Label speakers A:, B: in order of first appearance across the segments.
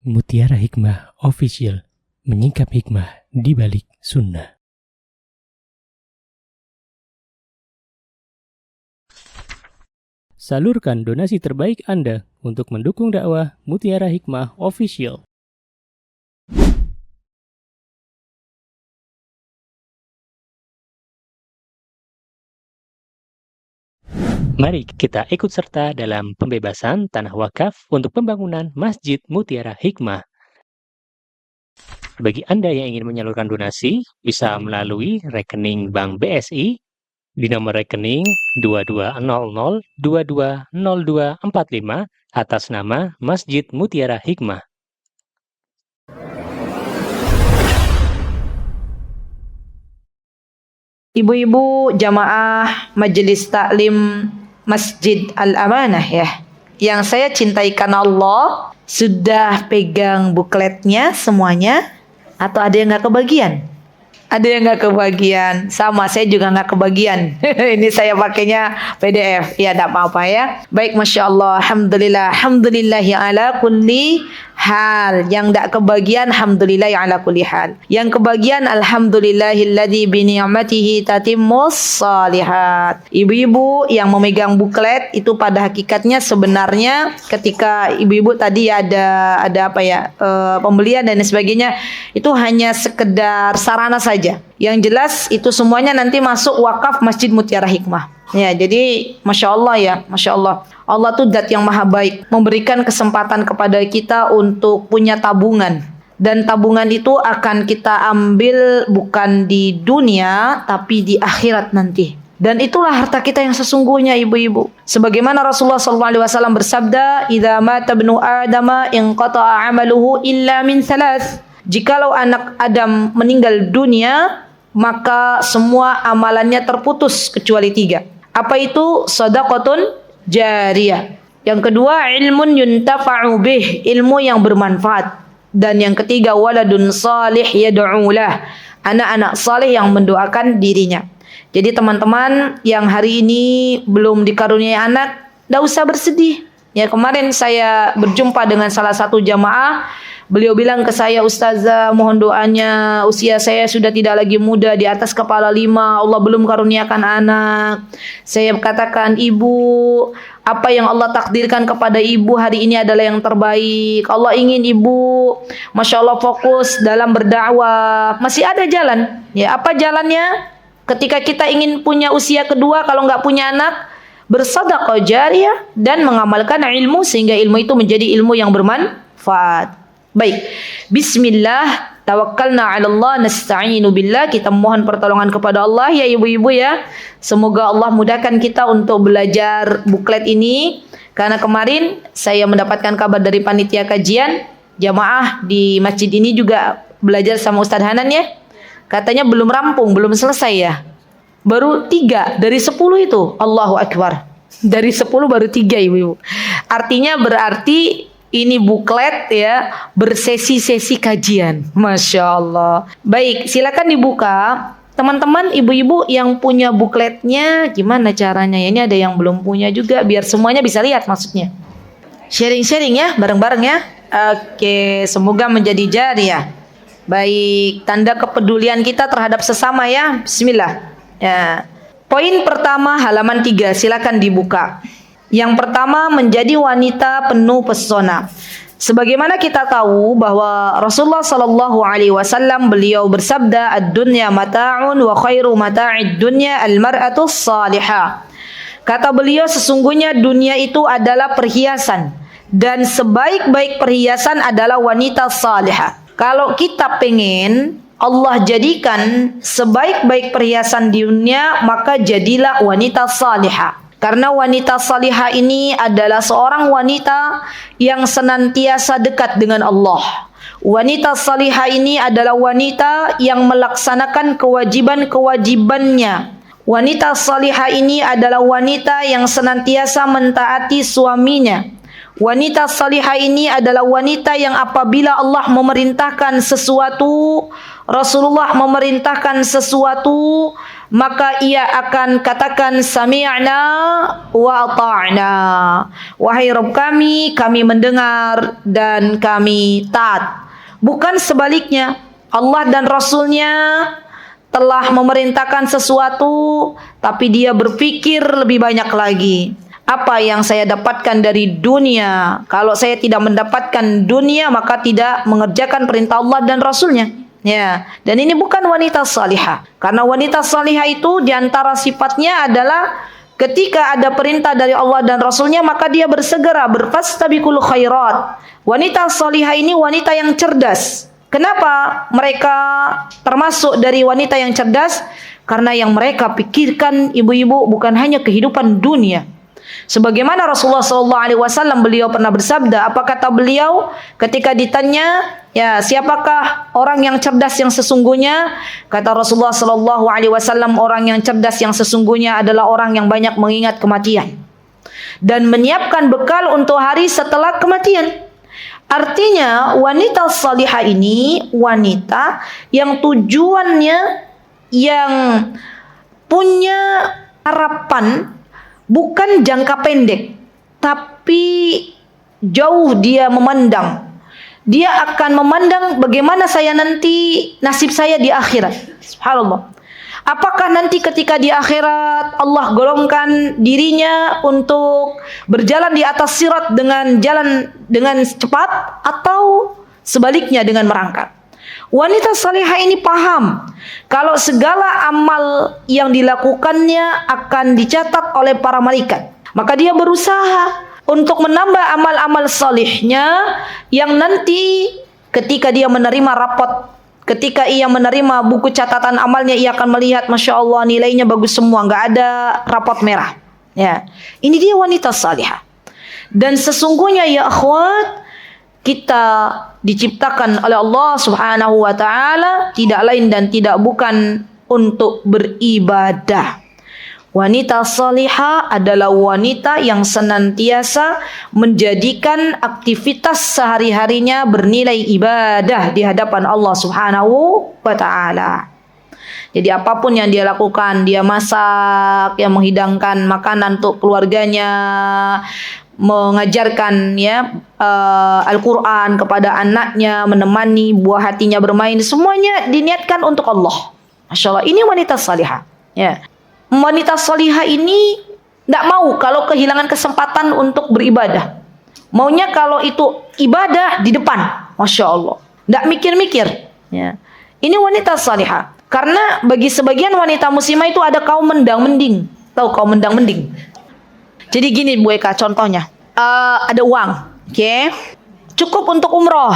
A: Mutiara Hikmah Official, menyingkap hikmah di balik sunnah. Salurkan donasi terbaik Anda untuk mendukung dakwah Mutiara Hikmah Official. Mari kita ikut serta dalam pembebasan tanah wakaf untuk pembangunan Masjid Mutiara Hikmah. Bagi Anda yang ingin menyalurkan donasi, bisa melalui rekening Bank BSI di nomor rekening 2200220245 atas nama Masjid Mutiara Hikmah.
B: Ibu-ibu jamaah Majelis Taklim Masjid Al-Amanah ya, yang saya cintai karena Allah, sudah pegang bukletnya semuanya atau ada yang nggak kebagian? Ada yang nggak kebagian, sama saya juga nggak kebagian. Ini saya pakainya PDF, ya tidak apa-apa ya. Baik, Masya Allah, Alhamdulillah, Alhamdulillahi ala kulli hal. Yang tidak kebagian, Alhamdulillah ala kulli hal. Yang kebagian, Alhamdulillahilladzi bini'matihi tatimmus salihat. Ibu-ibu yang memegang buklet itu pada hakikatnya sebenarnya ketika ibu-ibu tadi ada apa ya, pembelian dan sebagainya, itu hanya sekedar sarana saja. Yang jelas itu semuanya nanti masuk wakaf Masjid Mutiara Hikmah. Ya, jadi Masya Allah ya, Masya Allah. Allah tuh zat yang maha baik, memberikan kesempatan kepada kita untuk punya tabungan. Dan tabungan itu akan kita ambil bukan di dunia, tapi di akhirat nanti. Dan itulah harta kita yang sesungguhnya, ibu-ibu. Sebagaimana Rasulullah SAW bersabda, "Idza mata ibnu Adama inqata'a 'amaluhu illa min thalath." Jikalau anak Adam meninggal dunia, maka semua amalannya terputus kecuali 3. Apa itu? Shadaqatun jariyah. Yang kedua, ilmun yuntafa'u bih, ilmu yang bermanfaat. Dan yang ketiga, waladun salih yad'ulah, anak-anak saleh yang mendoakan dirinya. Jadi teman-teman yang hari ini belum dikaruniai anak, tidak usah bersedih. Ya, kemarin saya berjumpa dengan salah satu jamaah. Beliau bilang ke saya, "Ustazah, mohon doanya, usia saya sudah tidak lagi muda, di atas kepala 5, Allah belum karuniakan anak." Saya katakan, "Ibu, apa yang Allah takdirkan kepada ibu hari ini adalah yang terbaik. Allah ingin ibu, Masya Allah, fokus dalam berdakwah. Masih ada jalan." Ya, apa jalannya? Ketika kita ingin punya usia kedua, kalau nggak punya anak, bersedekah jariyah dan mengamalkan ilmu sehingga ilmu itu menjadi ilmu yang bermanfaat. Baik, bismillah, tawakkalna 'ala Allah, nasta'inu billah. Kita mohon pertolongan kepada Allah ya ibu-ibu ya. Semoga Allah mudahkan kita untuk belajar buklet ini. Karena kemarin saya mendapatkan kabar dari panitia kajian, jamaah di masjid ini juga belajar sama Ustadz Hanan ya. Katanya belum rampung, belum selesai ya. Baru 3 dari 10 itu. Allahu Akbar. Dari 10 baru 3 ibu-ibu. Artinya berarti ini buklet ya, bersesi-sesi kajian. Masya Allah. Baik, silakan dibuka. Teman-teman, ibu-ibu yang punya bukletnya, gimana caranya ya? Ini ada yang belum punya juga, biar semuanya bisa lihat maksudnya. Sharing-sharing ya, bareng-bareng ya. Oke, semoga menjadi jariyah. Baik, tanda kepedulian kita terhadap sesama ya. Bismillah. Ya. Poin pertama halaman 3, silakan dibuka. Yang pertama, menjadi wanita penuh pesona. Sebagaimana kita tahu bahwa Rasulullah sallallahu alaihi wasallam beliau bersabda, "Ad-dunya mata'un wa khairu mata'id dunya al-mar'atu salihah." Kata beliau, sesungguhnya dunia itu adalah perhiasan dan sebaik-baik perhiasan adalah wanita salihah. Kalau kita pengen Allah jadikan sebaik-baik perhiasan di dunia, maka jadilah wanita salihah. Karena wanita salihah ini adalah seorang wanita yang senantiasa dekat dengan Allah. Wanita salihah ini adalah wanita yang melaksanakan kewajiban-kewajibannya. Wanita salihah ini adalah wanita yang senantiasa mentaati suaminya. Wanita salihah ini adalah wanita yang apabila Allah memerintahkan sesuatu, Rasulullah memerintahkan sesuatu, maka ia akan katakan sami'na wa ata'na. Wahai Rabb kami mendengar dan kami taat. Bukan sebaliknya. Allah dan Rasulnya telah memerintahkan sesuatu, tapi dia berpikir lebih banyak lagi. Apa yang saya dapatkan dari dunia? Kalau saya tidak mendapatkan dunia, maka tidak mengerjakan perintah Allah dan Rasulnya. Ya, dan ini bukan wanita salihah. Karena wanita salihah itu diantara sifatnya adalah ketika ada perintah dari Allah dan Rasulnya, maka dia bersegera berfastabiqul khairat. Wanita salihah ini wanita yang cerdas. Kenapa mereka termasuk dari wanita yang cerdas? Karena yang mereka pikirkan ibu-ibu bukan hanya kehidupan dunia. Sebagaimana Rasulullah SAW beliau pernah bersabda, apa kata beliau ketika ditanya, ya siapakah orang yang cerdas yang sesungguhnya? Kata Rasulullah SAW, orang yang cerdas yang sesungguhnya adalah orang yang banyak mengingat kematian dan menyiapkan bekal untuk hari setelah kematian. Artinya wanita salihah ini wanita yang tujuannya, yang punya harapan bukan jangka pendek, tapi jauh dia memandang. Dia akan memandang bagaimana saya nanti nasib saya di akhirat. Subhanallah. Apakah nanti ketika di akhirat Allah golongkan dirinya untuk berjalan di atas sirat dengan cepat, atau sebaliknya dengan merangkak? Wanita salihah ini paham kalau segala amal yang dilakukannya akan dicatat oleh para malaikat. Maka dia berusaha untuk menambah amal-amal salihnya yang nanti ketika dia menerima rapot, ketika ia menerima buku catatan amalnya, ia akan melihat, Masya Allah, nilainya bagus semua, nggak ada rapot merah. Ya, ini dia wanita salihah. Dan sesungguhnya ya akhwat, kita diciptakan oleh Allah Subhanahu wa taala tidak lain dan tidak bukan untuk beribadah. Wanita salihah adalah wanita yang senantiasa menjadikan aktivitas sehari-harinya bernilai ibadah di hadapan Allah Subhanahu wa taala. Jadi apapun yang dia lakukan, dia masak, yang menghidangkan makanan untuk keluarganya, mengajarkan Al-Quran kepada anaknya, menemani buah hatinya bermain, semuanya diniatkan untuk Allah. Masya Allah, ini wanita salihah. Ya. Wanita salihah ini tidak mau kalau kehilangan kesempatan untuk beribadah. Maunya kalau itu ibadah di depan. Masya Allah, tidak mikir-mikir. Ya. Ini wanita salihah. Karena bagi sebagian wanita muslimah itu ada kaum mendang-mending. Tahu kaum mendang-mending? Jadi gini Bu Eka, contohnya ada uang, cukup untuk umroh,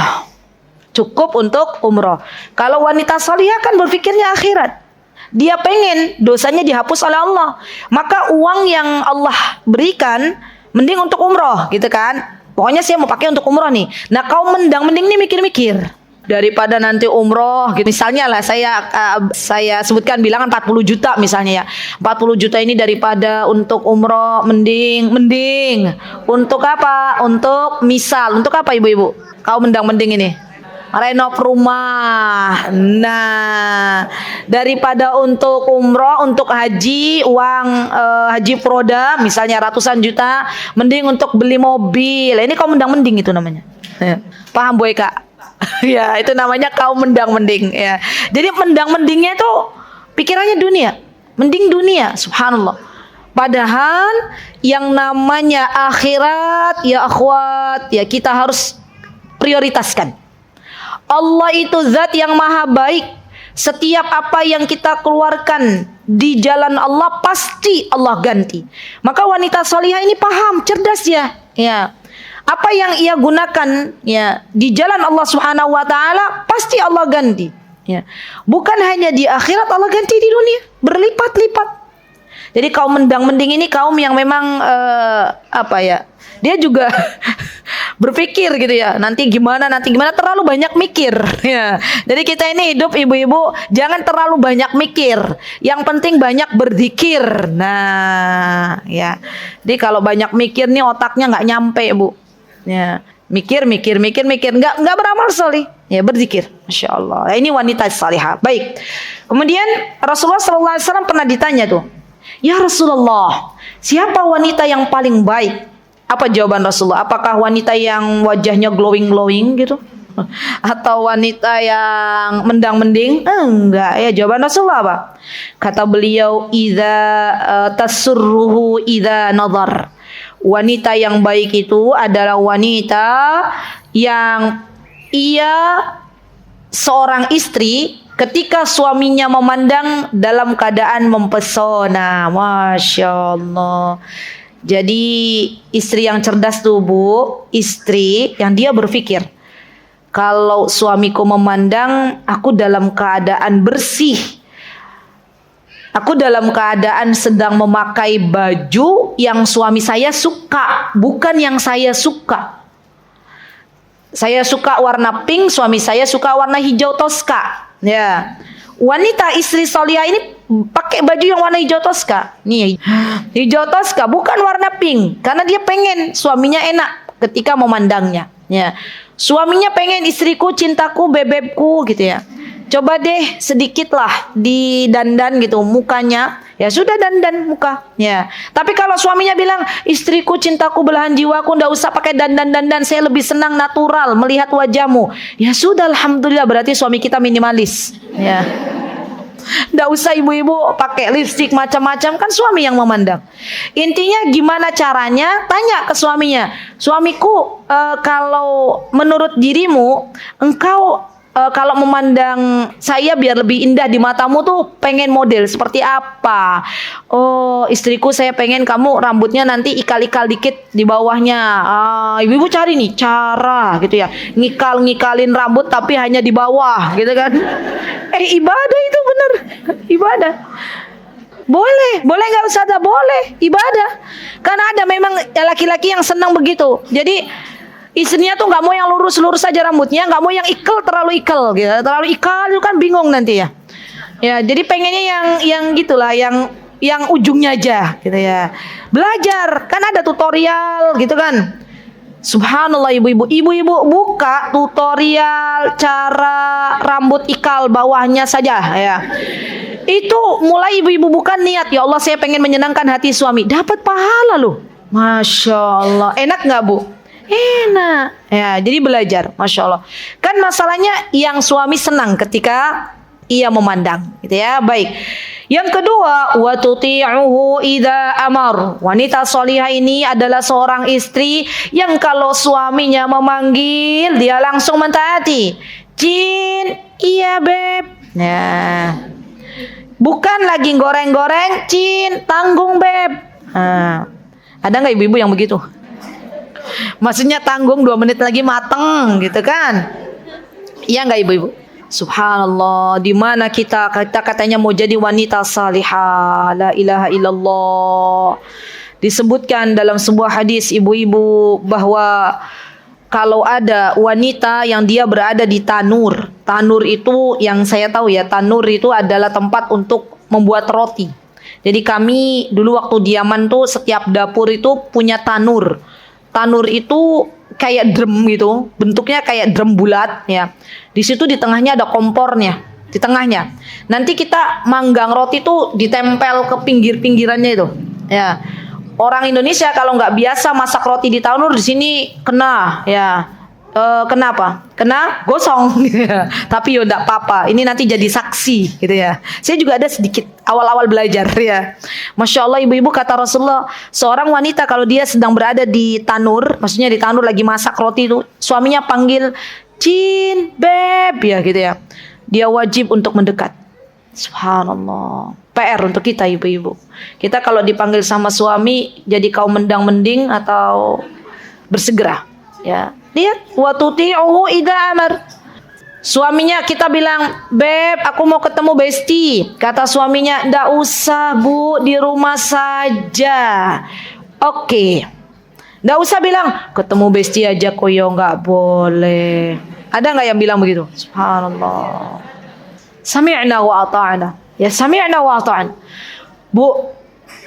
B: Kalau wanita salihah kan berpikirnya akhirat, dia pengen dosanya dihapus oleh Allah, maka uang yang Allah berikan mending untuk umroh, gitu kan? Pokoknya saya mau pakai untuk umroh nih. Nah kaum mendang-mending nih mikir-mikir, daripada nanti umroh gitu. Misalnya lah saya sebutkan bilangan 40 juta misalnya ya. 40 juta ini daripada untuk umroh mending untuk apa? Untuk misal, untuk apa ibu-ibu? Kau mendang-mending ini renov rumah. Nah, daripada untuk umroh, untuk haji, uang haji proda misalnya ratusan juta, mending untuk beli mobil. Ini kau mendang-mending itu namanya. Paham Bu Eka? Ya, itu namanya kaum mendang-mending ya. Jadi mendang-mendingnya itu pikirannya dunia, mending dunia, subhanallah. Padahal yang namanya akhirat ya akhwat, ya kita harus prioritaskan. Allah itu zat yang maha baik. Setiap apa yang kita keluarkan di jalan Allah pasti Allah ganti. Maka wanita salihah ini paham, cerdas ya. Ya. Apa yang ia gunakan ya di jalan Allah Subhanahu wa taala pasti Allah ganti. Ya. Bukan hanya di akhirat, Allah ganti di dunia berlipat-lipat. Jadi kaum mendang-mending ini kaum yang memang dia juga berpikir gitu ya, nanti gimana, terlalu banyak mikir ya. Jadi kita ini hidup ibu-ibu jangan terlalu banyak mikir, yang penting banyak berzikir. Nah ya, jadi kalau banyak mikir nih otaknya nggak nyampe Bu ya, mikir nggak beramal solih Ya, berzikir. Masya Allah. Nah, ini wanita salihah. Baik. Kemudian Rasulullah SAW pernah ditanya tuh, ya Rasulullah, siapa wanita yang paling baik? Apa jawaban Rasulullah? Apakah wanita yang wajahnya glowing-glowing gitu? Atau wanita yang mendang-mending? Enggak, ya jawaban Rasulullah apa? Kata beliau, idza tasurruhu idza nazar. Wanita yang baik itu adalah wanita yang ia seorang istri ketika suaminya memandang dalam keadaan mempesona. Masya Allah. Jadi istri yang cerdas tuh Bu, istri yang dia berpikir, kalau suamiku memandang aku dalam keadaan bersih, aku dalam keadaan sedang memakai baju yang suami saya suka, bukan yang saya suka. Saya suka warna pink, suami saya suka warna hijau toska. Ya. Wanita istri solihah ini pakai baju yang warna hijau toska. Nih, hijau toska bukan warna pink, karena dia pengen suaminya enak ketika memandangnya. Ya. Suaminya pengen istriku, cintaku, bebekku gitu ya. Coba deh sedikit lah didandan gitu mukanya. Ya sudah, dandan muka. Ya. Tapi kalau suaminya bilang, istriku, cintaku, belahan jiwaku, ndak usah pakai dandan-dandan, saya lebih senang natural melihat wajahmu. Ya sudah, alhamdulillah, berarti suami kita minimalis. Ya. Ndak usah ibu-ibu pakai lipstik macam-macam, kan suami yang memandang. Intinya gimana caranya? Tanya ke suaminya, suamiku, kalau menurut dirimu, engkau kalau memandang saya biar lebih indah di matamu tuh pengen model seperti apa? Oh, istriku, saya pengen kamu rambutnya nanti ikal-ikal dikit di bawahnya. Ibu-ibu cari nih cara gitu ya, ngikal-ngikalin rambut tapi hanya di bawah gitu kan. Ibadah itu bener, ibadah. Boleh nggak usah ada, boleh, ibadah. Karena ada memang laki-laki yang senang begitu. Jadi istrinya tuh nggak mau yang lurus-lurus saja rambutnya, nggak mau yang terlalu ikal gitu. Terlalu ikal itu kan bingung nanti ya. Ya, jadi pengennya yang gitulah, yang ujungnya aja gitu ya. Belajar, kan ada tutorial gitu kan. Subhanallah ibu-ibu buka tutorial cara rambut ikal bawahnya saja ya. Itu mulai ibu-ibu bukan niat, ya Allah saya pengen menyenangkan hati suami, dapat pahala loh. Masya Allah. Enak nggak Bu? Enak ya, jadi belajar. Masya Allah. Kan masalahnya yang suami senang ketika ia memandang gitu ya. Baik. Yang kedua, wa tuti'uhu idza amar. Wanita solihah ini adalah seorang istri yang kalau suaminya memanggil dia langsung mentaati. Cin, iya beb. Nah, bukan lagi goreng-goreng, cin, tanggung beb. Ada nggak ibu-ibu yang begitu? Maksudnya tanggung 2 menit lagi mateng gitu kan? Iya nggak ibu-ibu? Subhanallah, di mana kita katanya mau jadi wanita salihah, la ilaha illallah. Disebutkan dalam sebuah hadis ibu-ibu bahwa kalau ada wanita yang dia berada di tanur. Tanur itu yang saya tahu ya, tanur itu adalah tempat untuk membuat roti. Jadi kami dulu waktu di Yaman tuh setiap dapur itu punya tanur. Tanur itu kayak drum gitu, bentuknya kayak drum bulat ya. Di situ di tengahnya ada kompornya, di tengahnya. Nanti kita manggang roti tuh ditempel ke pinggir-pinggirannya itu. Ya. Orang Indonesia kalau nggak biasa masak roti di tanur, di sini kena ya. Kenapa? Kena gosong gitu ya. Tapi ya enggak apa-apa. Ini nanti jadi saksi gitu ya. Saya juga ada sedikit awal-awal belajar ya. Masya Allah ibu-ibu, kata Rasulullah, seorang wanita kalau dia sedang berada di tanur, maksudnya di tanur lagi masak roti itu, suaminya panggil, Cin, beb ya gitu ya. Dia wajib untuk mendekat. Subhanallah. PR untuk kita ibu-ibu. Kita kalau dipanggil sama suami jadi kaum mendang-mending atau bersegera ya. Lihat, wa tuti'uhu idza amar. Suaminya kita bilang, beb, aku mau ketemu Besti. Kata suaminya, ndak usah Bu, di rumah saja. Oke. Ndak usah bilang, ketemu Besti aja koyo, nggak boleh. Ada nggak yang bilang begitu? Subhanallah. Sami'na wa ata'na. Ya, sami'na wa ata'na. Bu,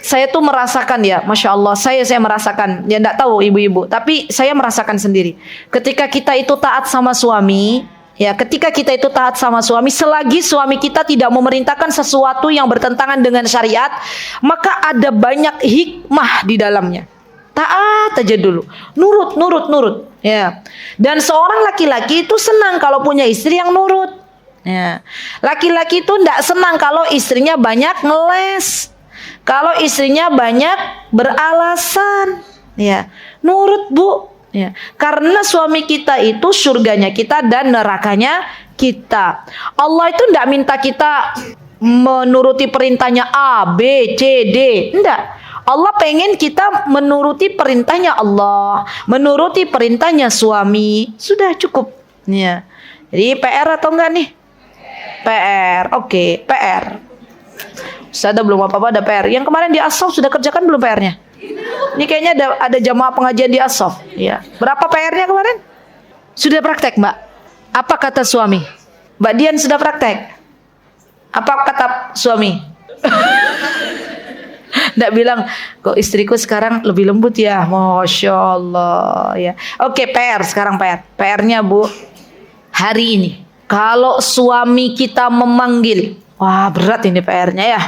B: saya tuh merasakan ya, Masya Allah, saya merasakan, ya enggak tahu ibu-ibu, tapi saya merasakan sendiri. Ketika kita itu taat sama suami, Ya, ketika kita itu taat sama suami, selagi suami kita tidak memerintahkan sesuatu yang bertentangan dengan syariat, maka ada banyak hikmah di dalamnya. Taat aja dulu, nurut. Ya. Dan seorang laki-laki itu senang kalau punya istri yang nurut. Ya. Laki-laki itu tidak senang kalau istrinya banyak ngeles, kalau istrinya banyak beralasan. Ya, nurut bu. Ya, karena suami kita itu surganya kita dan nerakanya kita. Allah itu tidak minta kita menuruti perintahnya A, B, C, D. Tidak. Allah pengen kita menuruti perintahnya Allah, menuruti perintahnya suami. Sudah cukup. Ya. Jadi PR atau enggak nih? PR. Oke, PR. Ustazah belum apa-apa ada PR. Yang kemarin di As-Sof sudah kerjakan belum PR-nya? Ini kayaknya ada jamaah pengajian di As-Sof. Ya. Berapa PR-nya kemarin? Sudah praktek, Mbak? Apa kata suami? Mbak Dian sudah praktek? Apa kata suami? Nggak bilang, kok istriku sekarang lebih lembut ya? Masya Allah. Ya. Oke, PR. Sekarang PR. PR-nya Bu, hari ini, kalau suami kita memanggil, wah berat ini PR-nya ya,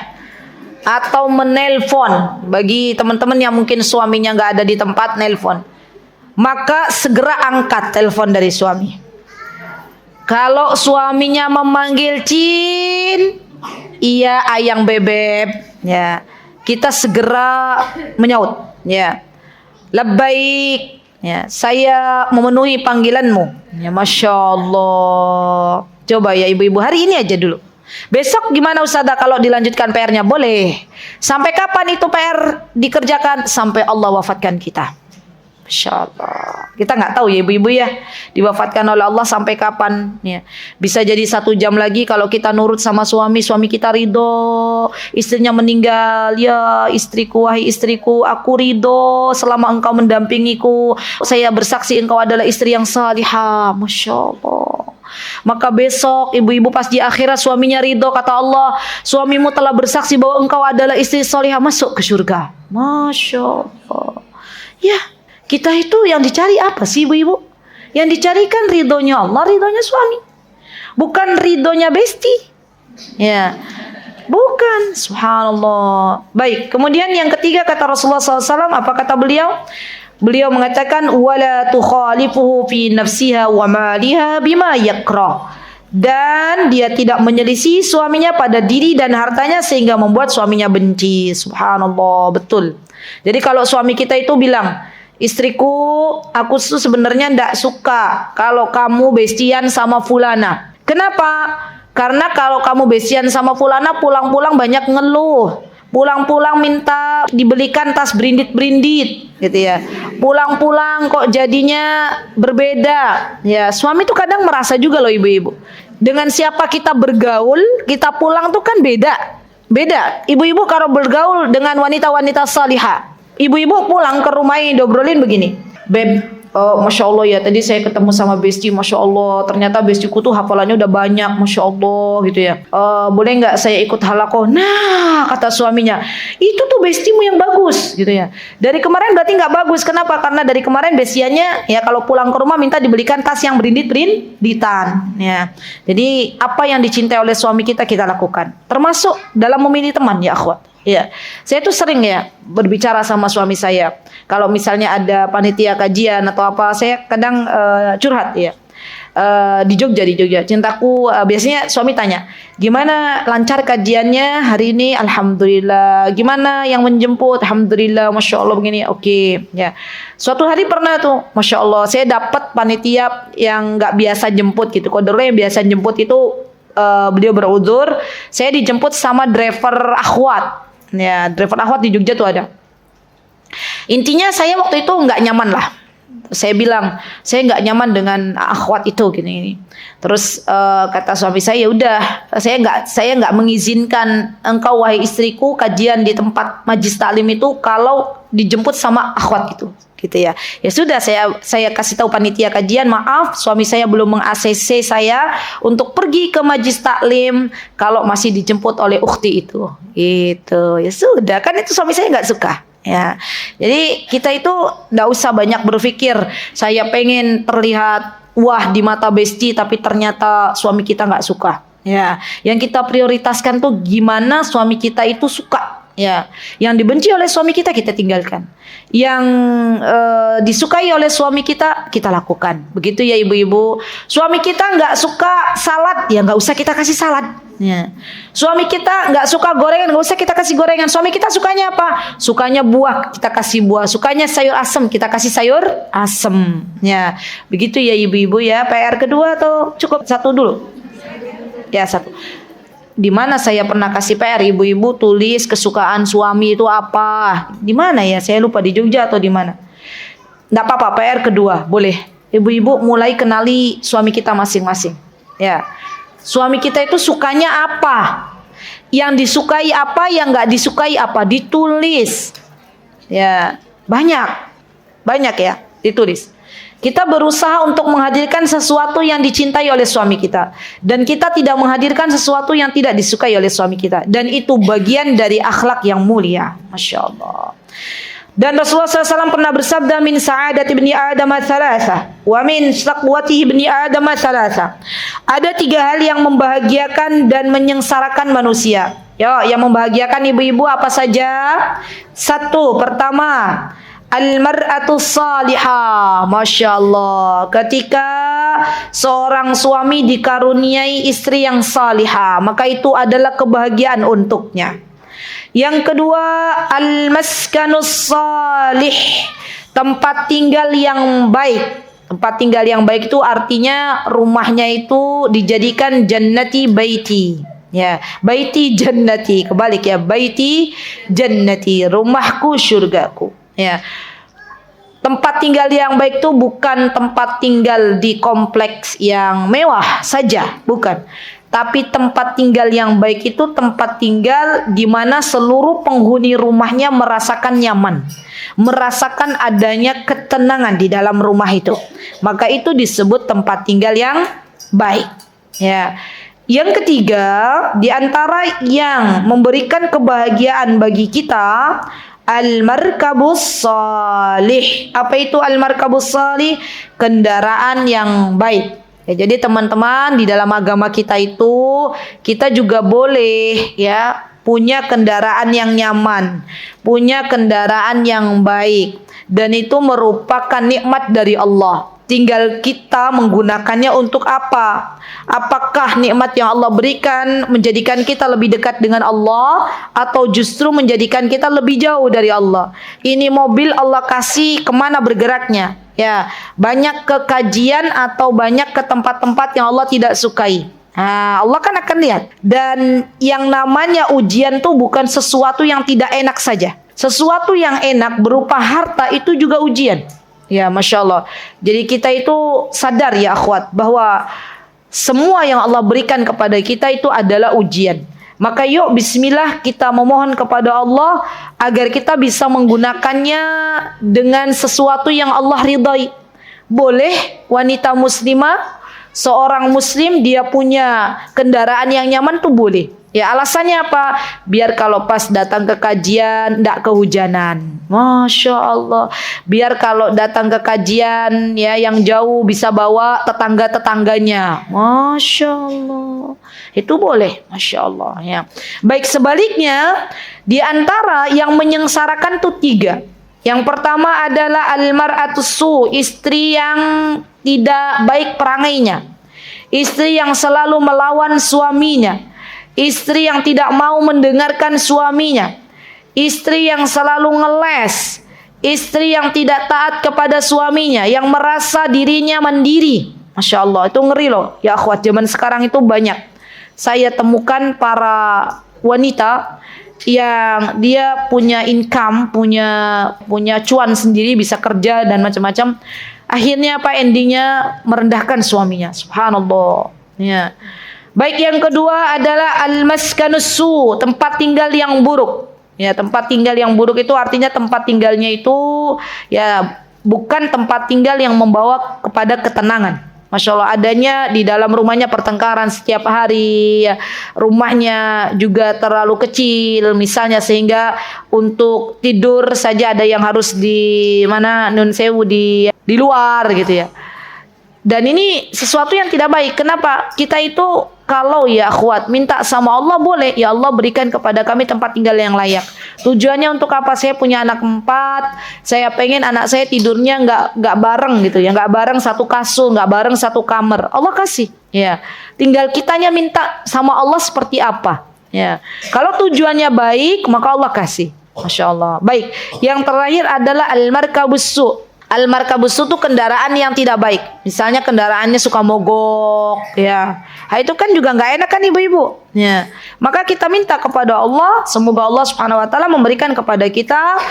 B: atau menelpon, bagi teman-teman yang mungkin suaminya nggak ada di tempat, nelpon, maka segera angkat telepon dari suami. Kalau suaminya memanggil Cin, iya ayang bebek, ya, kita segera menyaut, ya, labbaik, ya, saya memenuhi panggilanmu, ya, Masya Allah. Coba ya ibu-ibu hari ini aja dulu. Besok gimana Ustazah kalau dilanjutkan PR-nya? Boleh. Sampai kapan itu PR dikerjakan? Sampai Allah wafatkan kita. Masya Allah. Kita nggak tahu ya ibu-ibu ya, diwafatkan oleh Allah sampai kapan ya. Bisa jadi 1 jam lagi kalau kita nurut sama suami, suami kita ridho, istrinya meninggal, ya istriku, wahai istriku, aku ridho selama engkau mendampingiku, saya bersaksi engkau adalah istri yang salihah. Masya Allah. Maka besok ibu-ibu pas di akhirat suaminya ridho, kata Allah, suamimu telah bersaksi bahwa engkau adalah istri salihah, masuk ke surga. Masya Allah. Ya, kita itu yang dicari apa sih ibu-ibu? Yang dicarikan ridhonya Allah, ridhonya suami, bukan ridhonya besti. Ya, bukan. Subhanallah. Baik, kemudian yang ketiga kata Rasulullah SAW, apa kata beliau? Beliau mengatakan wala tukhalifuhu fi nafsiha wa maliha bima yakrah, dan dia tidak menyelisih suaminya pada diri dan hartanya sehingga membuat suaminya benci. Subhanallah, betul. Jadi kalau suami kita itu bilang, istriku, aku tuh sebenarnya ndak suka kalau kamu bestian sama fulana. Kenapa? Karena kalau kamu bestian sama fulana, pulang-pulang banyak ngeluh, pulang-pulang minta dibelikan tas brindit-brindit gitu ya, pulang-pulang kok jadinya berbeda ya. Suami tuh kadang merasa juga loh ibu-ibu, dengan siapa kita bergaul, kita pulang tuh kan beda. Ibu-ibu kalau bergaul dengan wanita-wanita salihah, ibu-ibu pulang ke rumahnya dobrolin begini, Beb, Masya Allah ya, tadi saya ketemu sama besti, Masya Allah, ternyata bestiku tuh hafalannya udah banyak, Masya Allah gitu ya. Boleh nggak saya ikut halakoh? Nah, kata suaminya, itu tuh bestimu yang bagus gitu ya. Dari kemarin berarti nggak bagus. Kenapa? Karena dari kemarin bestiannya ya kalau pulang ke rumah minta dibelikan tas yang brindit-brinditan ya. Jadi apa yang dicintai oleh suami kita lakukan, termasuk dalam memilih teman ya akhwat. Ya, saya tuh sering ya berbicara sama suami saya. Kalau misalnya ada panitia kajian atau apa, saya kadang curhat ya. Di Jogja, cintaku, biasanya suami tanya, gimana lancar kajiannya hari ini? Alhamdulillah. Gimana yang menjemput? Alhamdulillah, Masya Allah begini. Oke, ya. Suatu hari pernah tuh, Masya Allah, saya dapat panitia yang nggak biasa jemput gitu. Kodarullah yang biasa jemput itu beliau berudzur, saya dijemput sama driver akhwat. Ya, driver akhwat di Jogja tuh ada. Intinya saya waktu itu nggak nyaman lah. Saya bilang saya nggak nyaman dengan akhwat itu gini. Terus kata suami saya, udah saya nggak mengizinkan engkau wahai istriku kajian di tempat majlis taklim itu kalau dijemput sama akhwat itu. Gitu ya. Ya sudah, saya kasih tahu panitia kajian, maaf suami saya belum meng-ACC saya untuk pergi ke majlis taklim kalau masih dijemput oleh ukhti itu. Gitu. Ya sudah, kan itu suami saya nggak suka. Ya. Jadi kita itu nggak usah banyak berpikir saya pengen terlihat wah di mata besti tapi ternyata suami kita nggak suka. Ya, yang kita prioritaskan tuh gimana suami kita itu suka. Ya, yang dibenci oleh suami kita tinggalkan. Yang disukai oleh suami kita lakukan. Begitu ya ibu-ibu. Suami kita nggak suka salad, ya nggak usah kita kasih salad. Ya. Suami kita nggak suka gorengan, nggak usah kita kasih gorengan. Suami kita sukanya apa? Sukanya buah, kita kasih buah. Sukanya sayur asem, kita kasih sayur asem. Ya, begitu ya ibu-ibu ya. PR kedua atau cukup satu dulu? Ya satu. Di mana saya pernah kasih PR, ibu-ibu tulis kesukaan suami itu apa? Di mana ya? Saya lupa, di Jogja atau di mana? Enggak apa-apa, PR kedua, boleh. Ibu-ibu mulai kenali suami kita masing-masing. Ya. Suami kita itu sukanya apa? Yang disukai apa, yang enggak disukai apa? Ditulis. Ya, banyak. Banyak ya, ditulis. Kita berusaha untuk menghadirkan sesuatu yang dicintai oleh suami kita. Dan kita tidak menghadirkan sesuatu yang tidak disukai oleh suami kita. Dan itu bagian dari akhlak yang mulia. Masya Allah. Dan Rasulullah SAW pernah bersabda, min sa'adat ibni Adam thalatha, wa min saqwati ibni Adam thalatha. Ada 3 hal yang membahagiakan dan menyengsarakan manusia. Yang membahagiakan ibu-ibu apa saja? 1, pertama, al-mar'atu salihah. Masya Allah. Ketika seorang suami dikaruniai istri yang salihah, maka itu adalah kebahagiaan untuknya. Yang kedua, al-maskanus salih, tempat tinggal yang baik. Tempat tinggal yang baik itu artinya rumahnya itu dijadikan jannati baiti. Ya, baiti jannati, kebalik ya, baiti jannati, rumahku surgaku. Ya. Tempat tinggal yang baik itu bukan tempat tinggal di kompleks yang mewah saja, bukan. Tapi tempat tinggal yang baik itu tempat tinggal di mana seluruh penghuni rumahnya merasakan nyaman, merasakan adanya ketenangan di dalam rumah itu. Maka itu disebut tempat tinggal yang baik. Ya. Yang ketiga, di antara yang memberikan kebahagiaan bagi kita, al-markabus salih. Apa itu al-markabus salih? Kendaraan yang baik. Ya, jadi teman-teman, di dalam agama kita itu kita juga boleh ya punya kendaraan yang nyaman, punya kendaraan yang baik, dan itu merupakan nikmat dari Allah. Tinggal kita menggunakannya untuk apa? Apakah nikmat yang Allah berikan menjadikan kita lebih dekat dengan Allah, atau justru menjadikan kita lebih jauh dari Allah? Ini mobil Allah kasih, kemana bergeraknya? Ya, banyak ke kajian atau banyak ke tempat-tempat yang Allah tidak sukai. Nah, Allah kan akan lihat. Dan yang namanya ujian tuh bukan sesuatu yang tidak enak saja. Sesuatu yang enak berupa harta itu juga ujian. Ya, Masya Allah. Jadi kita itu sadar ya akhwat, bahwa semua yang Allah berikan kepada kita itu adalah ujian. Maka yuk bismillah kita memohon kepada Allah agar kita bisa menggunakannya dengan sesuatu yang Allah ridhai. Boleh wanita muslimah, seorang muslim dia punya kendaraan yang nyaman tuh boleh. Ya, alasannya apa? Biar kalau pas datang ke kajian tidak kehujanan. Masya Allah. Biar kalau datang ke kajian ya yang jauh bisa bawa tetangga-tetangganya. Masya Allah. Itu boleh. Masya Allah ya. Baik, sebaliknya, di antara yang menyengsarakan tuh 3. Yang pertama adalah al-mar'atus su, istri yang tidak baik perangainya, istri yang selalu melawan suaminya, istri yang tidak mau mendengarkan suaminya, istri yang selalu ngeles, istri yang tidak taat kepada suaminya, yang merasa dirinya mandiri. Masya Allah, itu ngeri loh ya akhwat. Zaman sekarang itu banyak saya temukan para wanita yang dia punya income, punya cuan sendiri, bisa kerja dan macam-macam. Akhirnya apa endingnya? Merendahkan suaminya. Subhanallah. Ya. Baik, yang kedua adalah al-maskanus su, tempat tinggal yang buruk. Ya, tempat tinggal yang buruk itu artinya tempat tinggalnya itu ya bukan tempat tinggal yang membawa kepada ketenangan. Masya Allah, adanya di dalam rumahnya pertengkaran setiap hari, ya, rumahnya juga terlalu kecil misalnya, sehingga untuk tidur saja ada yang harus di mana, nun sewu, di luar gitu ya. Dan ini sesuatu yang tidak baik. Kenapa? Kita itu kalau ya akhwat minta sama Allah boleh, ya Allah berikan kepada kami tempat tinggal yang layak. Tujuannya untuk apa? Saya punya anak 4, saya pengen anak saya tidurnya nggak bareng gitu ya, nggak bareng satu kasur, nggak bareng satu kamar. Allah kasih, ya. Tinggal kitanya minta sama Allah seperti apa, ya. Kalau tujuannya baik, maka Allah kasih. Masya Allah. Baik. Yang terakhir adalah al-markabus su'. Al-markabus itu kendaraan yang tidak baik. Misalnya kendaraannya suka mogok, ya. Nah, itu kan juga nggak enak kan ibu-ibu. Ya. Maka kita minta kepada Allah, semoga Allah Subhanahu wa taala memberikan kepada kita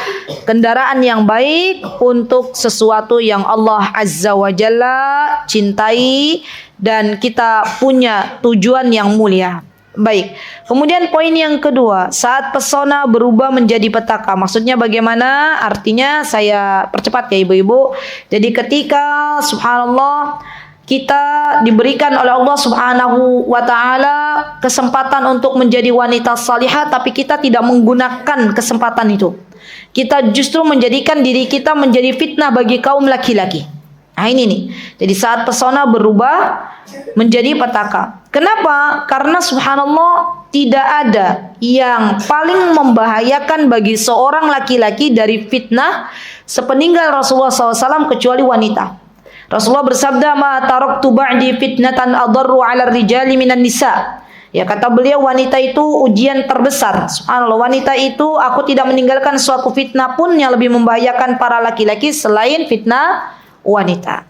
B: kendaraan yang baik untuk sesuatu yang Allah Azza wa Jalla cintai dan kita punya tujuan yang mulia. Baik. Kemudian poin yang kedua, saat pesona berubah menjadi petaka. Maksudnya bagaimana? Artinya saya percepat ya ibu-ibu. Jadi ketika subhanallah kita diberikan oleh Allah Subhanahu wa taala kesempatan untuk menjadi wanita salihah, tapi kita tidak menggunakan kesempatan itu. Kita justru menjadikan diri kita menjadi fitnah bagi kaum laki-laki. Nah ini nih. Jadi saat pesona berubah menjadi petaka. Kenapa? Karena subhanallah tidak ada yang paling membahayakan bagi seorang laki-laki dari fitnah sepeninggal Rasulullah SAW kecuali wanita. Rasulullah bersabda, "Ma taraktu ba'di fitnatan adarru 'ala rijali minan nisa." Ya kata beliau, wanita itu ujian terbesar. Subhanallah, wanita itu aku tidak meninggalkan suatu fitnah pun yang lebih membahayakan para laki-laki selain fitnah wanita.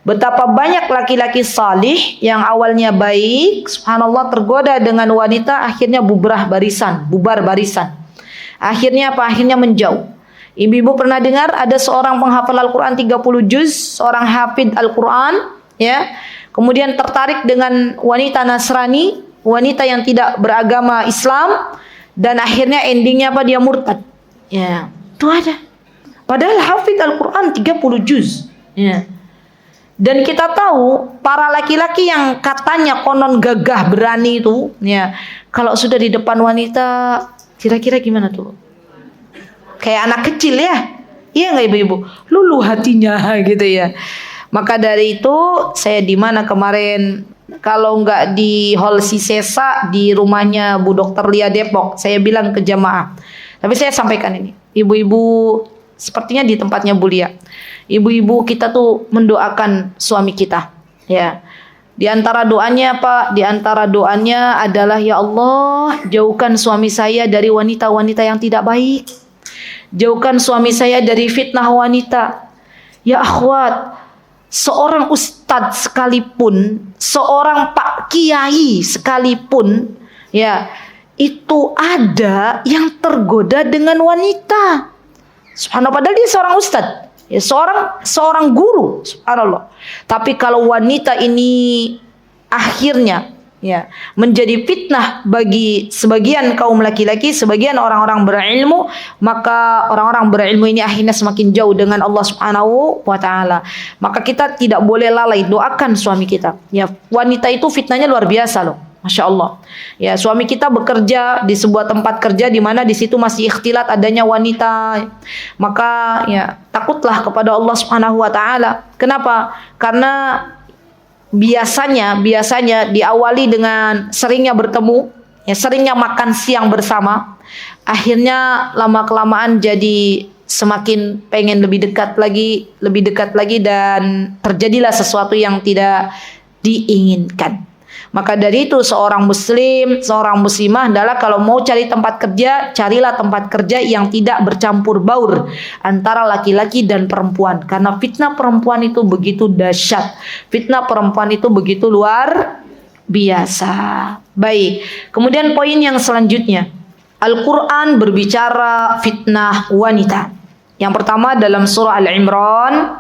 B: Betapa banyak laki-laki salih yang awalnya baik, subhanallah tergoda dengan wanita, akhirnya bubar barisan. Akhirnya apa? Akhirnya menjauh. Ibu-ibu pernah dengar ada seorang penghafal Al-Quran 30 juz, seorang hafid Al-Quran, ya. Kemudian tertarik dengan wanita Nasrani, wanita yang tidak beragama Islam, dan akhirnya endingnya apa? Dia murtad. Ya, itu ada. Padahal hafid Al-Quran 30 juz. Ya. Dan kita tahu para laki-laki yang katanya konon gagah berani itu, ya, kalau sudah di depan wanita, kira-kira gimana tuh? Kayak anak kecil ya, iya nggak ibu-ibu? Luluh hatinya gitu ya. Maka dari itu saya di mana kemarin, kalau nggak di Hall Sisesa di rumahnya Bu Dokter Lia Depok, saya bilang ke jamaah. Tapi saya sampaikan ini, ibu-ibu sepertinya di tempatnya Bu Lia. Ibu-ibu kita tuh mendoakan suami kita, ya. Di antara doanya apa? Di antara doanya adalah ya Allah, jauhkan suami saya dari wanita-wanita yang tidak baik. Jauhkan suami saya dari fitnah wanita. Ya akhwat, seorang ustadz sekalipun, seorang pak kiai sekalipun, ya, itu ada yang tergoda dengan wanita. Subhanallah, padahal dia seorang ustadz. Ya, seorang guru, subhanallah. Tapi kalau wanita ini akhirnya ya menjadi fitnah bagi sebagian kaum laki-laki, sebagian orang-orang berilmu, maka orang-orang berilmu ini akhirnya semakin jauh dengan Allah Subhanahu wa taala. Maka kita tidak boleh lalai, doakan suami kita. Ya, wanita itu fitnahnya luar biasa loh. Masya Allah. Ya, suami kita bekerja di sebuah tempat kerja di mana di situ masih ikhtilat adanya wanita. Maka ya takutlah kepada Allah Subhanahu wa taala. Kenapa? Karena biasanya diawali dengan seringnya bertemu, ya seringnya makan siang bersama. Akhirnya lama-kelamaan jadi semakin pengen lebih dekat lagi dan terjadilah sesuatu yang tidak diinginkan. Maka dari itu seorang muslim, seorang muslimah adalah kalau mau cari tempat kerja, carilah tempat kerja yang tidak bercampur baur antara laki-laki dan perempuan. Karena fitnah perempuan itu begitu dahsyat. Fitnah perempuan itu begitu luar biasa. Baik, kemudian poin yang selanjutnya. Al-Quran berbicara fitnah wanita. Yang pertama dalam surah Al-Imran,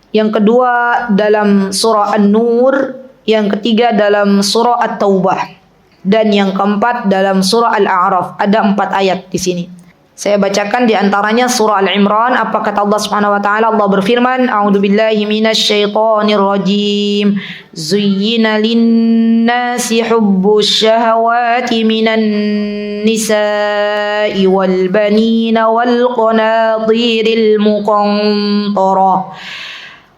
B: yang kedua dalam surah An-Nur, yang ketiga dalam surah At-Taubah, dan yang keempat dalam surah Al-A'raf. Ada 4 ayat di sini. Saya bacakan di antaranya surah Al-Imran. Apa kata Allah Subhanahu wa taala? Allah berfirman, "A'udzubillahi minasyaitonir rajim. Zuyyina lin-nasi hubbus syahawati minan nisa'i wal banina wal qanatiril muqantarah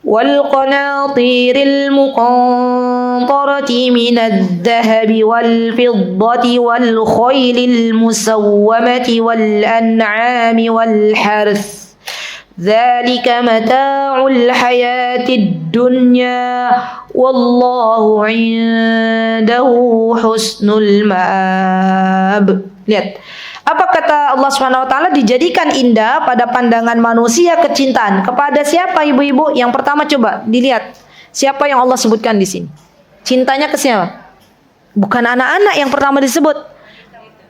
B: والقناطير المقنطرة من الذهب والفضة والخيل المسومة والأنعام والحرث ذلك متاع الحياة الدنيا والله عنده حسن المآب. Lihat, apa kata Allah Subhanahu wa taala? Dijadikan indah pada pandangan manusia kecintaan kepada siapa, ibu-ibu? Yang pertama coba dilihat, siapa yang Allah sebutkan di sini? Cintanya ke siapa? Bukan anak-anak yang pertama disebut.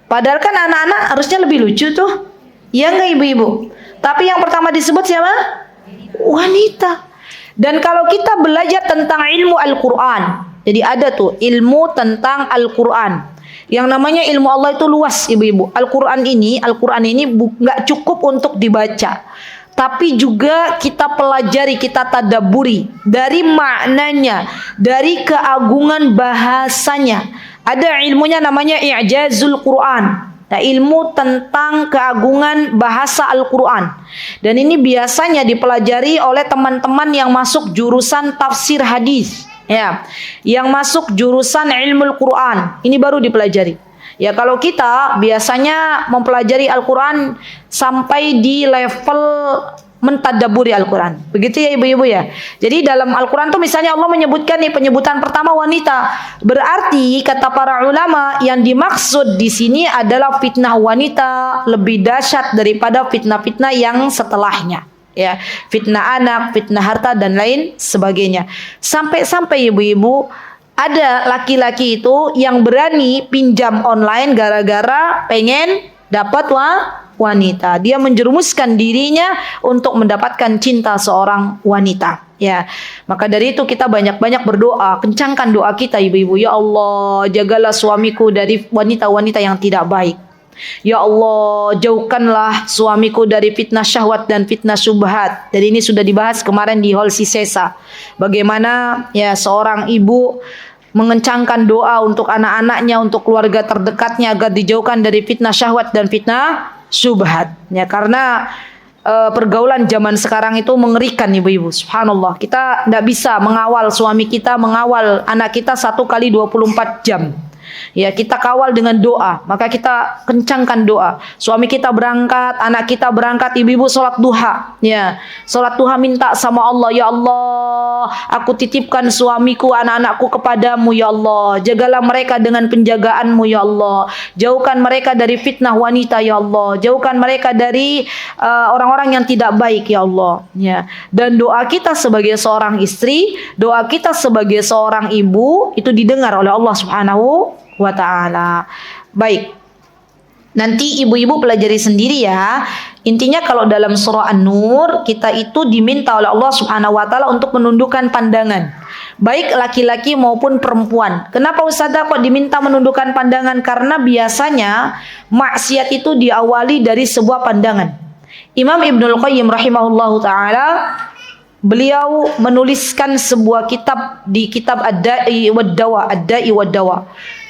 B: Padahal kan anak-anak harusnya lebih lucu tuh. Ya enggak, ibu-ibu? Tapi yang pertama disebut siapa? Wanita. Dan kalau kita belajar tentang ilmu Al-Qur'an, jadi ada tuh ilmu tentang Al-Qur'an. Yang namanya ilmu Allah itu luas, ibu-ibu. Al-Quran ini nggak cukup untuk dibaca, tapi juga kita pelajari, kita tadabburi dari maknanya, dari keagungan bahasanya. Ada ilmunya namanya i'jazul Quran. Nah, ilmu tentang keagungan bahasa Al-Quran. Dan ini biasanya dipelajari oleh teman-teman yang masuk jurusan tafsir hadis. Ya, yang masuk jurusan ilmu Al-Quran ini baru dipelajari. Ya, kalau kita biasanya mempelajari Al-Quran sampai di level mentadabburi Al-Quran. Begitu ya, ibu-ibu ya. Jadi dalam Al-Quran tuh misalnya Allah menyebutkan nih, penyebutan pertama wanita. Berarti kata para ulama yang dimaksud di sini adalah fitnah wanita lebih dahsyat daripada fitnah-fitnah yang setelahnya. Ya, fitnah anak, fitnah harta dan lain sebagainya. Sampai-sampai ibu-ibu ada laki-laki itu yang berani pinjam online gara-gara pengen dapat wanita. Dia menjerumuskan dirinya untuk mendapatkan cinta seorang wanita. Ya, maka dari itu kita banyak-banyak berdoa, kencangkan doa kita, ibu-ibu. Ya Allah, jagalah suamiku dari wanita-wanita yang tidak baik. Ya Allah, jauhkanlah suamiku dari fitnah syahwat dan fitnah syubhat. Jadi ini sudah dibahas kemarin di Hall Sisesa. Bagaimana ya seorang ibu mengencangkan doa untuk anak-anaknya, untuk keluarga terdekatnya agar dijauhkan dari fitnah syahwat dan fitnah syubhat. Ya, karena pergaulan zaman sekarang itu mengerikan, ibu-ibu. Subhanallah, kita tidak bisa mengawal suami kita, mengawal anak kita 1 kali 24 jam. Ya, kita kawal dengan doa. Maka kita kencangkan doa. Suami kita berangkat, anak kita berangkat, ibu-ibu sholat duha. Ya, sholat duha minta sama Allah. Ya Allah, aku titipkan suamiku, anak-anakku kepadamu. Ya Allah, jagalah mereka dengan penjagaanmu. Ya Allah, jauhkan mereka dari fitnah wanita. Ya Allah, jauhkan mereka dari orang-orang yang tidak baik. Ya Allah. Ya. Dan doa kita sebagai seorang istri, doa kita sebagai seorang ibu itu didengar oleh Allah Subhanahu wa ta'ala. Baik, nanti ibu-ibu pelajari sendiri ya. Intinya kalau dalam surah An-Nur kita itu diminta oleh Allah Subhanahu wa ta'ala untuk menundukkan pandangan, baik laki-laki maupun perempuan. Kenapa Ustazah kok diminta menundukkan pandangan? Karena biasanya maksiat itu diawali dari sebuah pandangan. Imam Ibnul Qayyim rahimahullahu ta'ala, beliau menuliskan sebuah kitab di kitab Ad-Da'i wad-Dawa, Ad-Da'i wad-Dawa.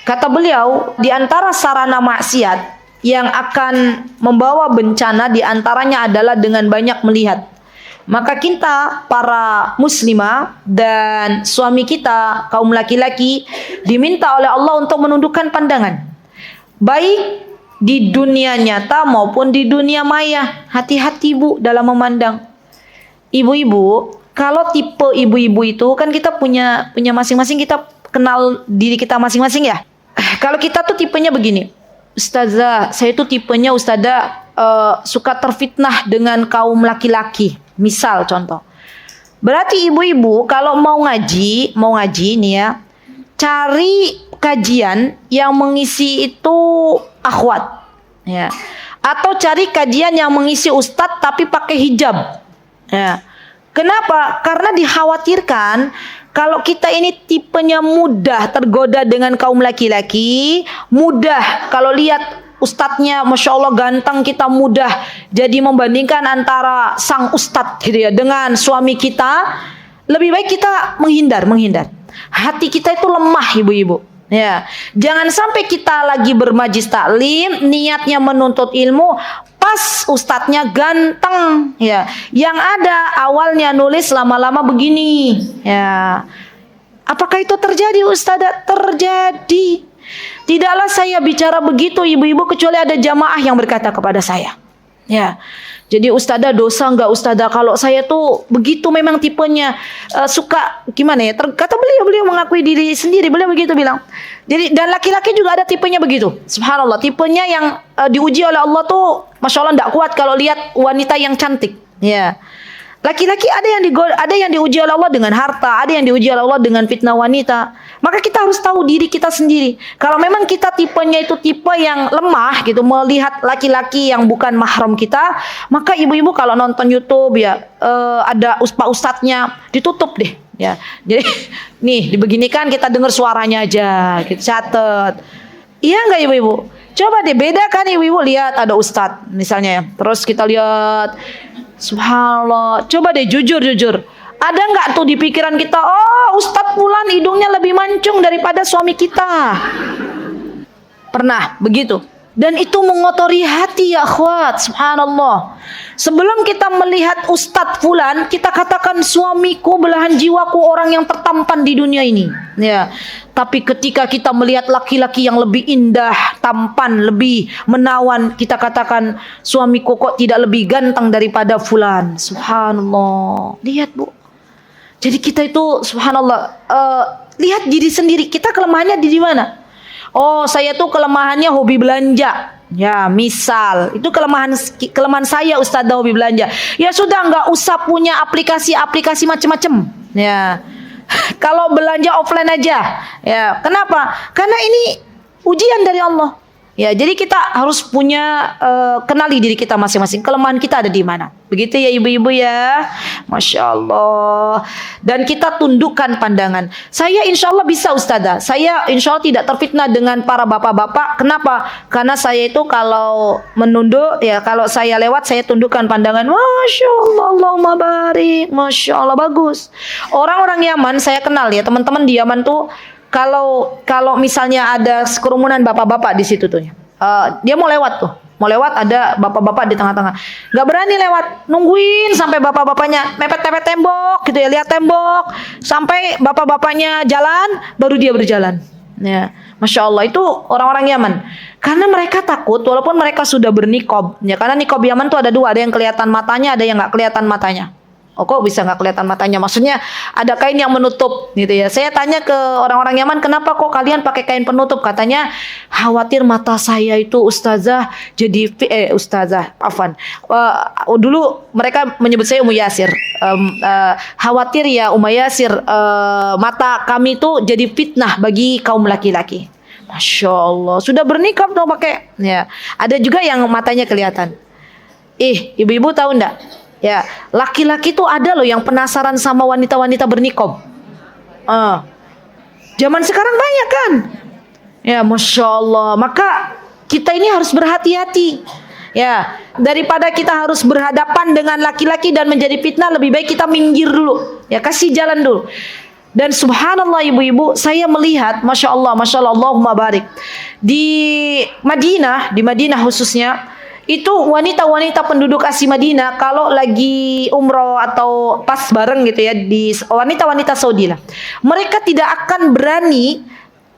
B: Kata beliau, di antara sarana maksiat yang akan membawa bencana di antaranya adalah dengan banyak melihat. Maka kita para muslimah dan suami kita kaum laki-laki diminta oleh Allah untuk menundukkan pandangan, baik di dunia nyata maupun di dunia maya. Hati-hati bu dalam memandang. Ibu-ibu, kalau tipe ibu-ibu itu kan kita punya masing-masing, kita kenal diri kita masing-masing ya. Kalau kita tuh tipenya begini, Ustazah, saya tuh tipenya Ustazah suka terfitnah dengan kaum laki-laki. Misal contoh. Berarti ibu-ibu kalau mau ngaji nih ya, cari kajian yang mengisi itu akhwat ya. Atau cari kajian yang mengisi ustadz tapi pakai hijab. Ya. Kenapa? Karena dikhawatirkan kalau kita ini tipenya mudah tergoda dengan kaum laki-laki, mudah kalau lihat ustadznya Masya Allah ganteng, kita mudah jadi membandingkan antara sang ustadz gitu ya dengan suami kita. Lebih baik kita menghindar. Hati kita itu lemah ibu-ibu. Ya, jangan sampai kita lagi bermajlis taklim, niatnya menuntut ilmu, pas ustadznya ganteng, ya. Yang ada awalnya nulis lama-lama begini, ya. Apakah itu terjadi, Ustazah? Terjadi. Tidaklah saya bicara begitu, ibu-ibu, kecuali ada jamaah yang berkata kepada saya, ya. Jadi Ustazah dosa enggak Ustazah kalau saya tuh begitu memang tipenya suka gimana ya? Kata beliau mengakui diri sendiri, beliau begitu bilang. Jadi dan laki-laki juga ada tipenya begitu. Subhanallah, tipenya yang diuji oleh Allah tuh Masya Allah enggak kuat kalau lihat wanita yang cantik. Ya. Laki-laki ada yang diuji oleh Allah dengan harta, ada yang diuji oleh Allah dengan fitnah wanita. Maka kita harus tahu diri kita sendiri. Kalau memang kita tipenya itu tipe yang lemah gitu, melihat laki-laki yang bukan mahram kita, maka ibu-ibu kalau nonton YouTube ya ada ustadznya ditutup deh ya. Jadi nih dibeginikan, kita dengar suaranya aja, kita catat. Iya enggak ibu-ibu? Coba deh bedakan ibu-ibu, lihat ada ustadz misalnya ya. Terus kita lihat, subhanallah, coba deh jujur. Ada nggak tuh di pikiran kita, oh Ustadz Fulan hidungnya lebih mancung daripada suami kita? Pernah begitu? Dan itu mengotori hati ya akhwat, subhanallah. Sebelum kita melihat Ustadz Fulan, kita katakan suamiku, belahan jiwaku, orang yang tertampan di dunia ini. Ya. Tapi ketika kita melihat laki-laki yang lebih indah, tampan, lebih menawan, kita katakan suamiku kok tidak lebih ganteng daripada Fulan. Subhanallah. Lihat bu. Jadi kita itu subhanallah, lihat diri sendiri, kita kelemahannya di mana? Oh, saya tuh kelemahannya hobi belanja. Ya, misal itu kelemahan saya, Ustazah, hobi belanja. Ya sudah, nggak usah punya aplikasi macam-macam. Ya. Kalau belanja offline aja. Ya, kenapa? Karena ini ujian dari Allah. Ya, jadi kita harus punya kenali diri kita masing-masing. Kelemahan kita ada di mana? Begitu ya ibu-ibu ya. Masya Allah. Dan kita tundukkan pandangan. Saya insya Allah bisa Ustazah. Saya insya Allah tidak terfitnah dengan para bapak-bapak. Kenapa? Karena saya itu kalau menunduk, ya kalau saya lewat saya tundukkan pandangan. Masya Allah, Allahumma barik. Masya Allah, bagus. Orang-orang Yaman saya kenal ya. Teman-teman di Yaman tuh kalau misalnya ada kerumunan bapak-bapak di situ tuh, dia mau lewat ada bapak-bapak di tengah-tengah, nggak berani lewat, nungguin sampai bapak-bapaknya mepet-mepet tembok gitu ya, lihat tembok sampai bapak-bapaknya jalan, baru dia berjalan. Ya, Masya Allah, itu orang-orang Yaman. Karena mereka takut, walaupun mereka sudah bernikob, ya karena nikob Yaman tuh ada dua, ada yang kelihatan matanya, ada yang nggak kelihatan matanya. Oh kok bisa nggak kelihatan matanya? Maksudnya ada kain yang menutup gitu ya. Saya tanya ke orang-orang Yaman, kenapa kok kalian pakai kain penutup? Katanya khawatir mata saya itu Ustazah jadi dulu mereka menyebut saya Ummu Yasir. Khawatir ya Ummu Yasir, mata kami itu jadi fitnah bagi kaum laki-laki. Masya Allah, sudah bernikah dong pakai. Ya, ada juga yang matanya kelihatan. Ibu-ibu tahu enggak? Ya, laki-laki tuh ada loh yang penasaran sama wanita-wanita bernikob. Zaman sekarang banyak kan? Ya, Masya Allah. Maka kita ini harus berhati-hati. Ya, daripada kita harus berhadapan dengan laki-laki dan menjadi fitnah, lebih baik kita minggir dulu. Ya, kasih jalan dulu. Dan subhanallah ibu-ibu, saya melihat, Masya Allah, Allahumma barik. Di Madinah khususnya, itu wanita-wanita penduduk asli Madinah kalau lagi umroh atau pas bareng gitu ya, di wanita-wanita Saudi lah, mereka tidak akan berani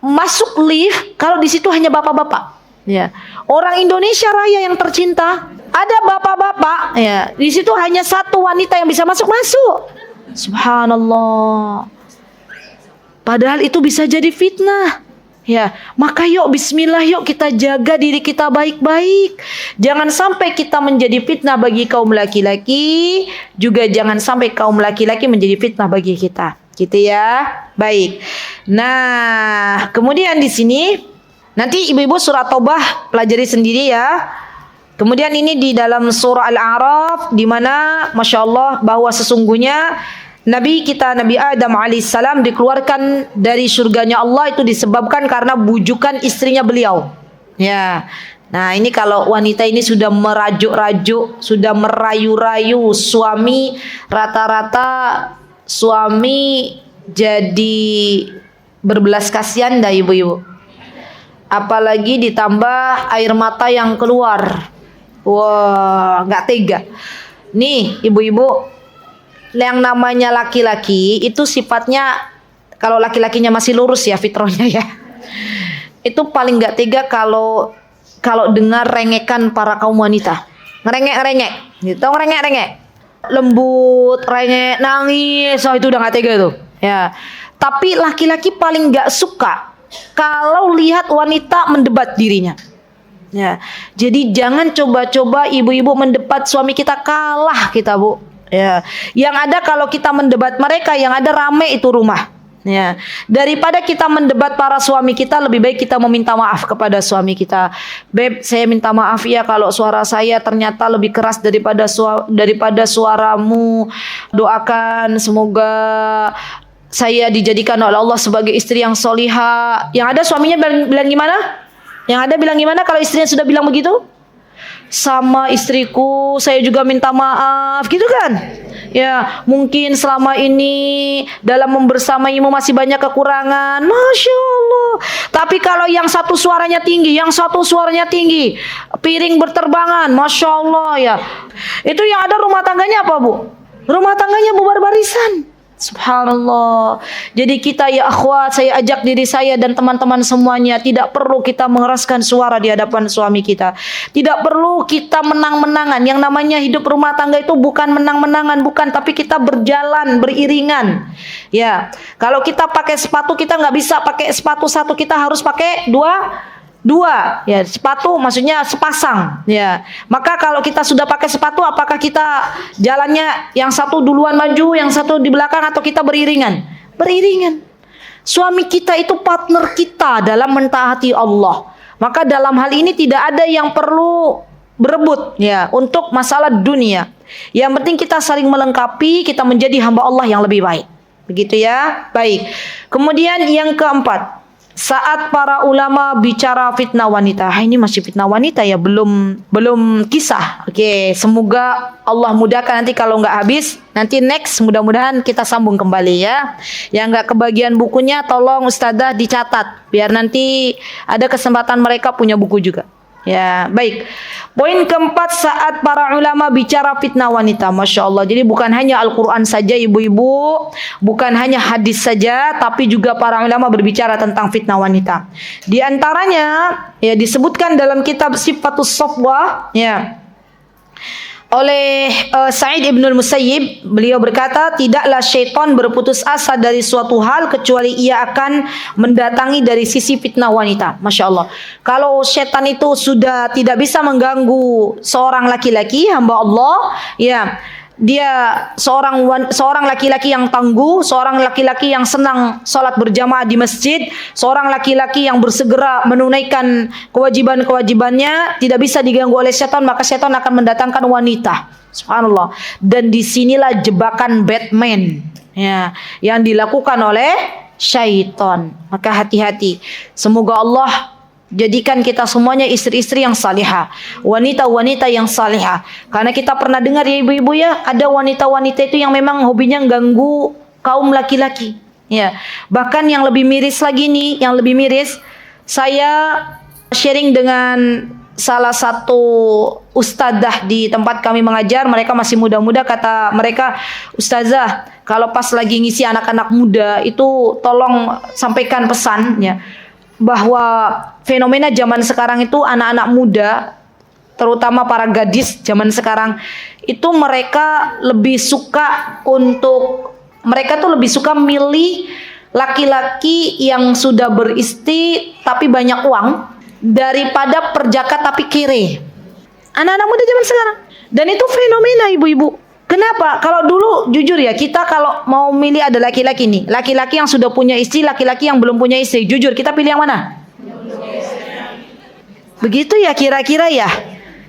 B: masuk lift kalau di situ hanya bapak-bapak. Ya, orang Indonesia Raya yang tercinta, ada bapak-bapak, ya di situ hanya satu wanita yang bisa masuk. Subhanallah. Padahal itu bisa jadi fitnah. Ya, maka yuk bismillah, yuk kita jaga diri kita baik-baik. Jangan sampai kita menjadi fitnah bagi kaum laki-laki, juga jangan sampai kaum laki-laki menjadi fitnah bagi kita. Gitu ya. Baik. Nah, kemudian di sini nanti ibu-ibu surah Taubah pelajari sendiri ya. Kemudian ini di dalam surah Al-A'raf, di mana Masya Allah bahwa sesungguhnya Nabi Adam alaihissalam dikeluarkan dari surganya Allah itu disebabkan karena bujukan istrinya beliau. Ya, nah ini kalau wanita ini sudah merajuk-rajuk, sudah merayu-rayu suami, rata-rata suami jadi berbelas kasihan dah ibu-ibu. Apalagi ditambah air mata yang keluar. Wah, nggak tega. Nih ibu-ibu, yang namanya laki-laki itu sifatnya, kalau laki-lakinya masih lurus ya fitrahnya ya, itu paling nggak tega kalau dengar rengekan para kaum wanita. Ngerengek-rengek, gitu, ngerengek-rengek, lembut, rengek, nangis, itu udah nggak tega tuh. Ya, tapi laki-laki paling nggak suka kalau lihat wanita mendebat dirinya. Ya, jadi jangan coba-coba ibu-ibu mendebat suami kita, kalah kita bu. Ya, yang ada kalau kita mendebat mereka, yang ada rame itu rumah. Ya, daripada kita mendebat para suami kita, lebih baik kita meminta maaf kepada suami kita. Beb, saya minta maaf ya kalau suara saya ternyata lebih keras daripada suaramu. Doakan semoga saya dijadikan oleh Allah sebagai istri yang solihah. Yang ada suaminya bilang gimana? Yang ada bilang gimana kalau istrinya sudah bilang begitu? Sama istriku saya juga minta maaf, gitu kan? Ya, mungkin selama ini dalam membersamaimu masih banyak kekurangan. Masya Allah. Tapi kalau yang satu suaranya tinggi, yang satu suaranya tinggi, piring berterbangan, Masya Allah ya. Itu yang ada rumah tangganya apa bu? Rumah tangganya bubar barisan. Subhanallah. Jadi kita ya akhwat, saya ajak diri saya dan teman-teman semuanya, tidak perlu kita mengeraskan suara di hadapan suami kita. Tidak perlu kita menang-menangan. Yang namanya hidup rumah tangga itu bukan menang-menangan, bukan, tapi kita berjalan beriringan. Ya, kalau kita pakai sepatu, kita nggak bisa pakai sepatu satu, kita harus pakai dua ya, sepatu maksudnya sepasang ya. Maka kalau kita sudah pakai sepatu, apakah kita jalannya yang satu duluan maju, yang satu di belakang, atau kita beriringan? Beriringan. Suami kita itu partner kita dalam mentaati Allah. Maka dalam hal ini tidak ada yang perlu berebut ya untuk masalah dunia. Yang penting kita saling melengkapi, kita menjadi hamba Allah yang lebih baik. Begitu ya. Baik. Kemudian yang keempat, saat para ulama bicara fitnah wanita. Ini masih fitnah wanita ya, belum kisah. Oke, semoga Allah mudahkan nanti kalau nggak habis, nanti next mudah-mudahan kita sambung kembali ya. Yang nggak kebagian bukunya tolong ustadzah dicatat biar nanti ada kesempatan mereka punya buku juga. Ya, baik. Poin keempat, saat para ulama bicara fitnah wanita. Masya Allah. Jadi bukan hanya Al-Quran saja ibu-ibu, bukan hanya hadis saja, tapi juga para ulama berbicara tentang fitnah wanita. Di antaranya ya disebutkan dalam kitab Sifatus Safwah ya, oleh Sa'id ibnul Musayyib, beliau berkata, tidaklah syaitan berputus asa dari suatu hal kecuali ia akan mendatangi dari sisi fitnah wanita. Masya Allah. Kalau syaitan itu sudah tidak bisa mengganggu seorang laki-laki hamba Allah, ya dia seorang laki-laki yang tangguh, seorang laki-laki yang senang sholat berjamaah di masjid, seorang laki-laki yang bersegera menunaikan kewajiban-kewajibannya, tidak bisa diganggu oleh setan, maka setan akan mendatangkan wanita. Subhanallah. Dan disinilah jebakan Batman ya, yang dilakukan oleh syaitan. Maka hati-hati. Semoga Allah jadikan kita semuanya istri-istri yang salihah, wanita-wanita yang salihah. Karena kita pernah dengar ya ibu-ibu ya, ada wanita-wanita itu yang memang hobinya ganggu kaum laki-laki. Ya, bahkan yang lebih miris lagi nih, yang lebih miris, saya sharing dengan salah satu ustadzah di tempat kami mengajar. Mereka masih muda-muda, kata mereka, ustazah, kalau pas lagi ngisi anak-anak muda itu tolong sampaikan pesan ya, bahwa fenomena zaman sekarang itu anak-anak muda, terutama para gadis zaman sekarang itu mereka tuh lebih suka milih laki-laki yang sudah beristri tapi banyak uang daripada perjaka tapi kere. Anak-anak muda zaman sekarang. Dan itu fenomena ibu-ibu. Kenapa? Kalau dulu jujur ya, kita kalau mau milih ada laki-laki nih, laki-laki yang sudah punya istri, laki-laki yang belum punya istri, jujur kita pilih yang mana? Begitu ya kira-kira ya.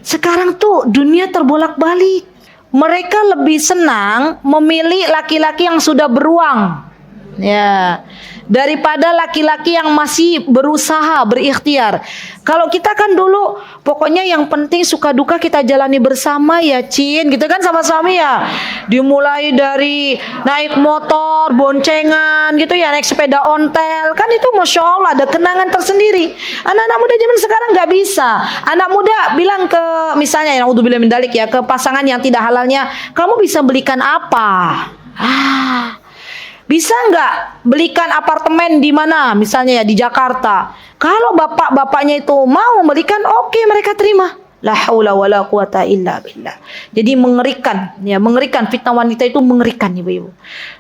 B: Sekarang tuh dunia terbolak-balik. Mereka lebih senang memilih laki-laki yang sudah beruang. Ya. daripada laki-laki yang masih berusaha berikhtiar. Kalau kita kan dulu pokoknya yang penting suka duka kita jalani bersama ya Cin, gitu kan sama suami ya. Dimulai dari naik motor, boncengan gitu ya, naik sepeda ontel, kan itu Masya Allah ada kenangan tersendiri. Anak-anak muda zaman sekarang nggak bisa. Anak muda bilang ke misalnya yang naudzubillah min dzalik ya, ke pasangan yang tidak halalnya, kamu bisa belikan apa? Bisa nggak belikan apartemen di mana? Misalnya ya di Jakarta. Kalau bapak-bapaknya itu mau memberikan, oke, mereka terima. La haula wala quwata illa billah. Jadi mengerikan, ya, mengerikan, fitnah wanita itu mengerikan, ibu-ibu.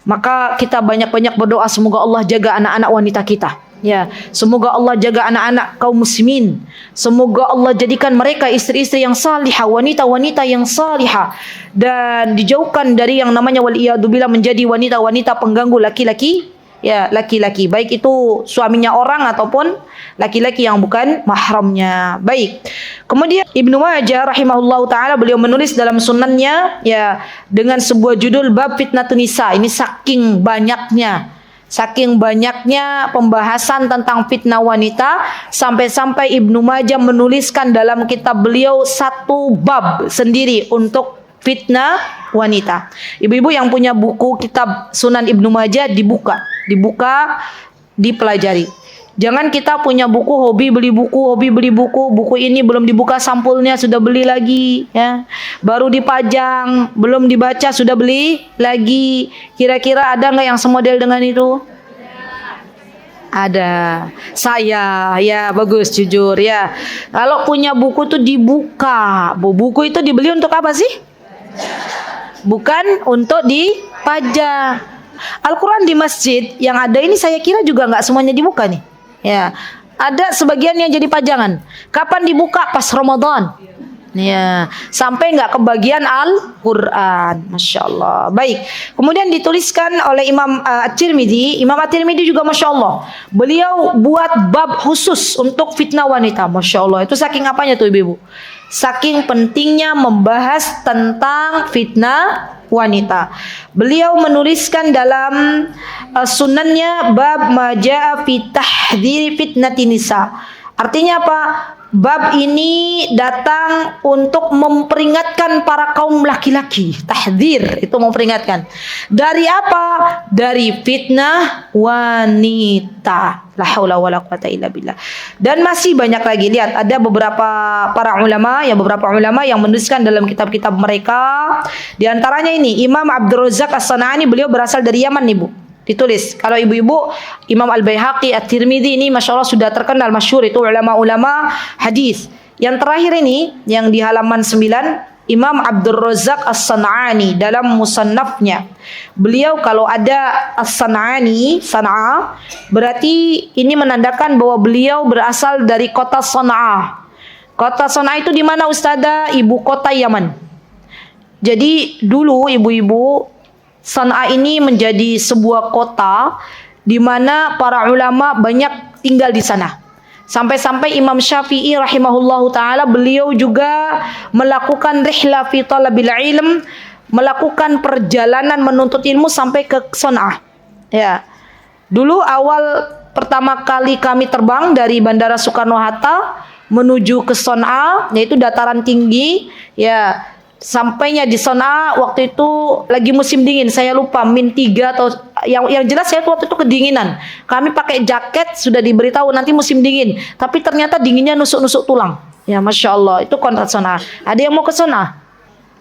B: Maka kita banyak-banyak berdoa semoga Allah jaga anak-anak wanita kita. Ya, semoga Allah jaga anak-anak kaum muslimin. Semoga Allah jadikan mereka istri-istri yang salihah, wanita-wanita yang salihah, dan dijauhkan dari yang namanya waliyadzubillah menjadi wanita-wanita pengganggu laki-laki. Ya, laki-laki, baik itu suaminya orang ataupun laki-laki yang bukan mahramnya. Baik. Kemudian Ibnu Majah rahimahullahu taala beliau menulis dalam sunannya ya dengan sebuah judul bab fitnatun nisa. Ini saking banyaknya pembahasan tentang fitnah wanita sampai-sampai Ibnu Majah menuliskan dalam kitab beliau satu bab sendiri untuk fitnah wanita. Ibu-ibu yang punya buku kitab Sunan Ibnu Majah dibuka, dipelajari. Jangan kita punya buku hobi beli buku ini belum dibuka sampulnya sudah beli lagi ya. Baru dipajang, belum dibaca sudah beli lagi. Kira-kira ada nggak yang semodel dengan itu? Ada. Saya ya bagus jujur ya. Kalau punya buku tuh dibuka. Buku itu dibeli untuk apa sih? Bukan untuk dipajang. Al-Quran di masjid yang ada ini saya kira juga nggak semuanya dibuka nih. Ya, ada sebagian yang jadi pajangan. Kapan dibuka? Pas Ramadan. Ya, sampai nggak kebagian Al-Quran, Masya Allah. Baik. Kemudian dituliskan oleh Imam At-Tirmidzi. Imam At-Tirmidzi juga Masya Allah. Beliau buat bab khusus untuk fitnah wanita, Masya Allah. Itu saking apanya tuh ibu-ibu? Saking pentingnya membahas tentang fitnah wanita. Beliau menuliskan dalam sunannya bab majaa fi tahdhiri fitnatin nisa. Artinya apa? Bab ini datang untuk memperingatkan para kaum laki-laki. Tahdzir itu memperingatkan. Dari apa? Dari fitnah wanita. La haula wala quwata illa billah. Dan masih banyak lagi. Lihat, ada beberapa beberapa ulama yang menuliskan dalam kitab-kitab mereka. Di antaranya ini Imam Abdul Razzaq As-San'ani, beliau berasal dari Yaman nih, Bu. Ditulis. Kalau ibu-ibu, Imam Al-Baihaqi, At-Tirmidzi ini Masya Allah sudah terkenal, masyhur, itu ulama-ulama hadis. Yang terakhir ini, yang di halaman 9, Imam Abdul Razzaq As-San'ani dalam musannafnya. Beliau kalau ada As-San'ani, San'a, berarti ini menandakan bahwa beliau berasal dari kota San'a. Kota San'a itu di mana Ustazah? Ibu kota Yaman. Jadi dulu ibu-ibu, San'a ini menjadi sebuah kota di mana para ulama banyak tinggal di sana. Sampai-sampai Imam Syafi'i rahimahullahu taala beliau juga melakukan rihlah fi talabil ilm, melakukan perjalanan menuntut ilmu sampai ke San'a. Ya. Dulu awal pertama kali kami terbang dari Bandara Soekarno-Hatta menuju ke San'a, yaitu dataran tinggi, ya. Sampainya di San'a waktu itu lagi musim dingin, saya lupa -3 atau yang jelas saya waktu itu kedinginan. Kami pakai jaket, sudah diberitahu nanti musim dingin, tapi ternyata dinginnya nusuk-nusuk tulang. Ya Masya Allah, itu kontrak San'a. Ada yang mau ke San'a?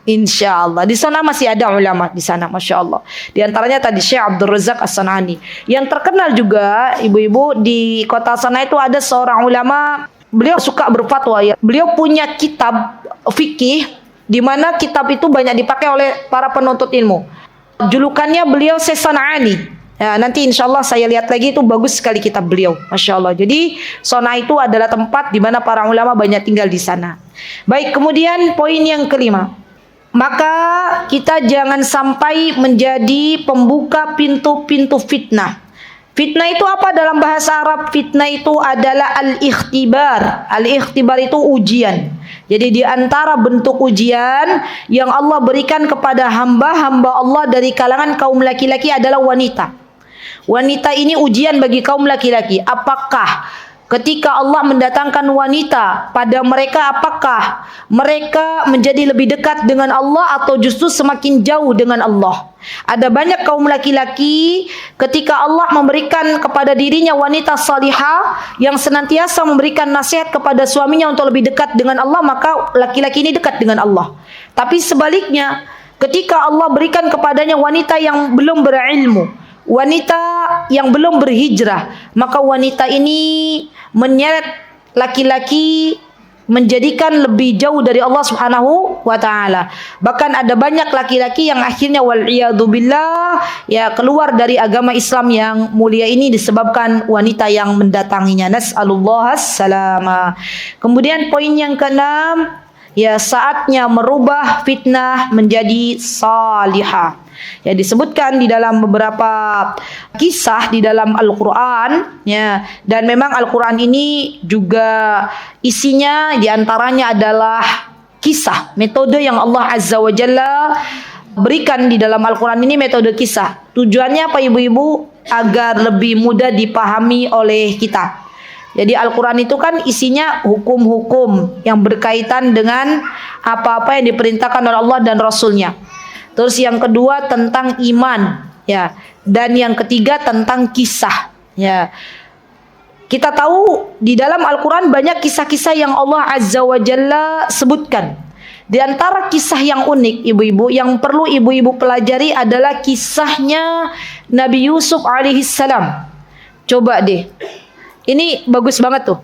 B: Insya Allah. Di sana masih ada ulama di sana, Masya Allah. Di antaranya tadi Syekh Abdul Razzaq As-San'ani. Yang terkenal juga ibu-ibu di kota San'a itu ada seorang ulama, beliau suka berfatwa ya. Beliau punya kitab fikih di mana kitab itu banyak dipakai oleh para penuntut ilmu. Julukannya beliau San'ani. Ya, nanti insya Allah saya lihat lagi, itu bagus sekali kitab beliau, Masya Allah. Jadi San'a itu adalah tempat di mana para ulama banyak tinggal di sana. Baik, kemudian poin yang kelima. Maka kita jangan sampai menjadi pembuka pintu-pintu fitnah. Fitnah itu apa dalam bahasa Arab? Fitnah itu adalah al-ikhtibar. Al-ikhtibar itu ujian. Jadi di antara bentuk ujian yang Allah berikan kepada hamba-hamba Allah dari kalangan kaum laki-laki adalah wanita. wanita ini ujian bagi kaum laki-laki. Apakah ketika Allah mendatangkan wanita pada mereka, apakah mereka menjadi lebih dekat dengan Allah atau justru semakin jauh dengan Allah? Ada banyak kaum laki-laki ketika Allah memberikan kepada dirinya wanita salihah yang senantiasa memberikan nasihat kepada suaminya untuk lebih dekat dengan Allah, maka laki-laki ini dekat dengan Allah. Tapi sebaliknya, ketika Allah berikan kepadanya wanita yang belum berilmu, wanita yang belum berhijrah, maka wanita ini menyeret laki-laki, menjadikan lebih jauh dari Allah Subhanahu wa taala. Bahkan ada banyak laki-laki yang akhirnya wal'iyadzubillah ya keluar dari agama Islam yang mulia ini disebabkan wanita yang mendatanginya. Nas'alullahas salama. Kemudian poin yang keenam, ya saatnya merubah fitnah menjadi salihah. Ya disebutkan di dalam beberapa kisah di dalam Al-Quran ya, dan memang Al-Quran ini juga isinya diantaranya adalah kisah, metode yang Allah Azza wa Jalla berikan di dalam Al-Quran ini, metode kisah. Tujuannya apa ibu-ibu? Agar lebih mudah dipahami oleh kita. Jadi Al-Quran itu kan isinya hukum-hukum yang berkaitan dengan apa-apa yang diperintahkan oleh Allah dan Rasulnya. Terus yang kedua tentang iman, ya, dan yang ketiga tentang kisah, ya. Kita tahu di dalam Al-Quran banyak kisah-kisah yang Allah Azza wa Jalla sebutkan. Di antara kisah yang unik ibu-ibu yang perlu ibu-ibu pelajari adalah kisahnya Nabi Yusuf alaihissalam. Coba deh, ini bagus banget tuh.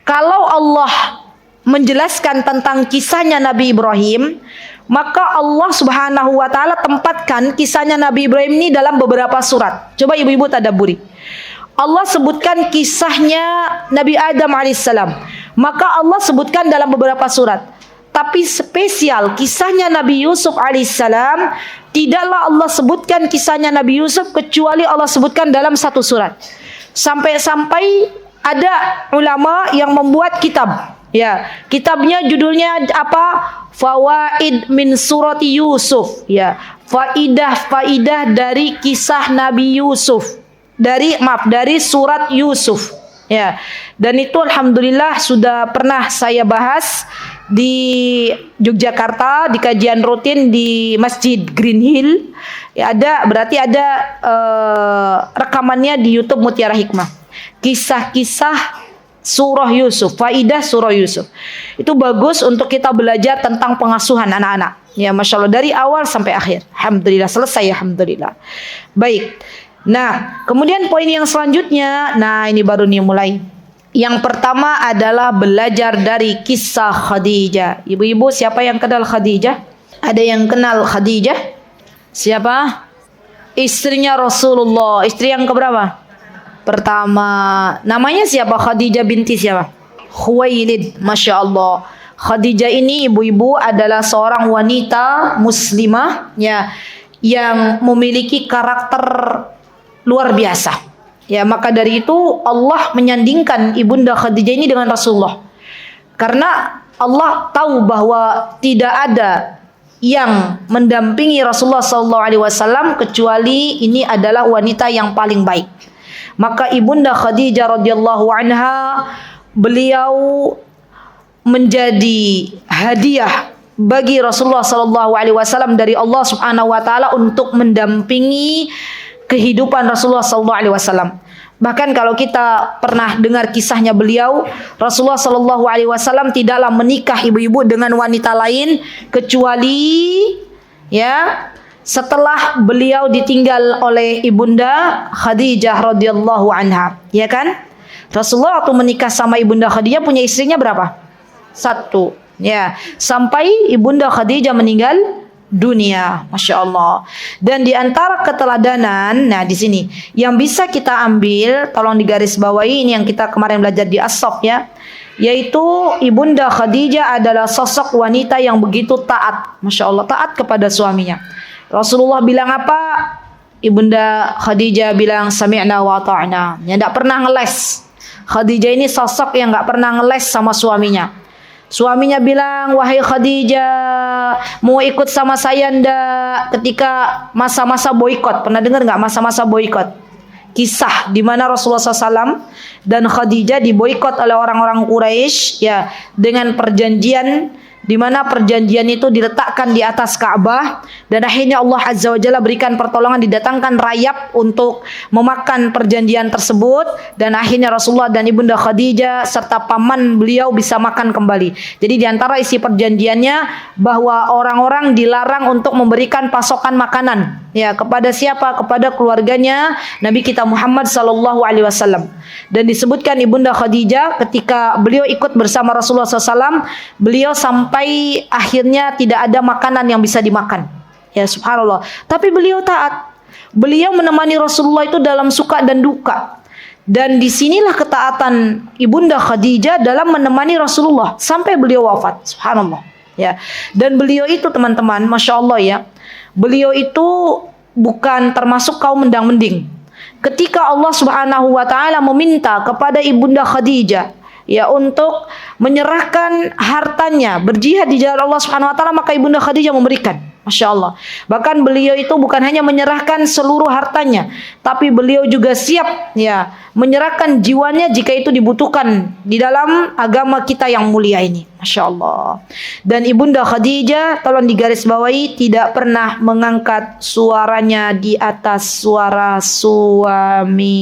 B: Kalau Allah menjelaskan tentang kisahnya Nabi Ibrahim, maka Allah Subhanahu wa taala tempatkan kisahnya Nabi Ibrahim ini dalam beberapa surat. Coba ibu-ibu tadabburi. Allah sebutkan kisahnya Nabi Adam alaihissalam, maka Allah sebutkan dalam beberapa surat. Tapi spesial kisahnya Nabi Yusuf alaihissalam, tidaklah Allah sebutkan kisahnya Nabi Yusuf kecuali Allah sebutkan dalam satu surat. Sampai-sampai ada ulama yang membuat kitab. Ya, kitabnya judulnya apa? Fawaid min surati Yusuf. Ya, faidah-faidah dari kisah Nabi Yusuf. Dari surat Yusuf. Ya. Dan itu alhamdulillah sudah pernah saya bahas di Yogyakarta di kajian rutin di Masjid Green Hill. Ya, berarti ada rekamannya di YouTube Mutiara Hikmah. Kisah-kisah surah Yusuf, faidah surah Yusuf. Itu bagus untuk kita belajar tentang pengasuhan anak-anak. Ya, Masya Allah, dari awal sampai akhir. Alhamdulillah, selesai, alhamdulillah. Baik. Nah, kemudian poin yang selanjutnya, nah ini baru nih mulai. Yang pertama adalah belajar dari kisah Khadijah. Ibu-ibu, siapa yang kenal Khadijah? Ada yang kenal Khadijah? Siapa? Istrinya Rasulullah. Istri yang keberapa? Pertama. Namanya siapa? Khadijah binti siapa? Khuwailid. Masya Allah. Khadijah ini ibu-ibu adalah seorang wanita muslimah ya, yang memiliki karakter luar biasa. Ya, maka dari itu Allah menyandingkan ibunda Khadijah ini dengan Rasulullah. Karena Allah tahu bahwa tidak ada yang mendampingi Rasulullah SAW kecuali ini adalah wanita yang paling baik. Maka ibunda Khadijah radhiyallahu anha, beliau menjadi hadiah bagi Rasulullah SAW dari Allah Subhanahu wa taala untuk mendampingi kehidupan Rasulullah SAW. Bahkan kalau kita pernah dengar kisahnya beliau, Rasulullah SAW tidaklah menikah ibu-ibu dengan wanita lain kecuali ya setelah beliau ditinggal oleh ibunda Khadijah radhiyallahu anha, ya kan? Rasulullah waktu menikah sama ibunda Khadijah punya istrinya berapa? 1, ya. Sampai ibunda Khadijah meninggal dunia, Masya Allah. Dan di antara keteladanan, nah di sini yang bisa kita ambil, tolong digarisbawahi ini yang kita kemarin belajar di As-Saff ya, yaitu ibunda Khadijah adalah sosok wanita yang begitu taat, Masya Allah, taat kepada suaminya. Rasulullah bilang apa? Ibunda Khadijah bilang sami'na wa ta'na. Ya, tidak pernah ngeles. Khadijah ini sosok yang nggak pernah ngeles sama suaminya. Suaminya bilang, wahai Khadijah, mau ikut sama saya ndak ketika masa-masa boikot? Pernah dengar nggak masa-masa boikot? kisah di mana Rasulullah SAW dan Khadijah diboikot oleh orang-orang Quraisy ya dengan perjanjian di mana perjanjian itu diletakkan di atas Ka'bah dan akhirnya Allah Azza wa Jalla berikan pertolongan, didatangkan rayap untuk memakan perjanjian tersebut dan akhirnya Rasulullah dan Ibunda Khadijah serta paman beliau bisa makan kembali. Jadi di antara isi perjanjiannya bahwa orang-orang dilarang untuk memberikan pasokan makanan ya kepada siapa? Kepada keluarganya Nabi kita Muhammad sallallahu alaihi wasallam. Dan disebutkan Ibunda Khadijah ketika beliau ikut bersama Rasulullah SAW, beliau sampai akhirnya tidak ada makanan yang bisa dimakan. Ya subhanallah. Tapi beliau taat. Beliau menemani Rasulullah itu dalam suka dan duka. Dan disinilah ketaatan Ibunda Khadijah dalam menemani Rasulullah sampai beliau wafat. Subhanallah. Ya. Dan beliau itu teman-teman, masya Allah ya, beliau itu bukan termasuk kaum mendang-mending. Ketika Allah Subhanahu wa taala meminta kepada Ibunda Khadijah ya untuk menyerahkan hartanya berjihad di jalan Allah Subhanahu wa taala, maka Ibunda Khadijah memberikan. Masya Allah. Bahkan beliau itu bukan hanya menyerahkan seluruh hartanya, tapi beliau juga siap ya menyerahkan jiwanya jika itu dibutuhkan di dalam agama kita yang mulia ini. Masya Allah. Dan Ibunda Khadijah, tolong digarisbawahi, tidak pernah mengangkat suaranya di atas suara suaminya.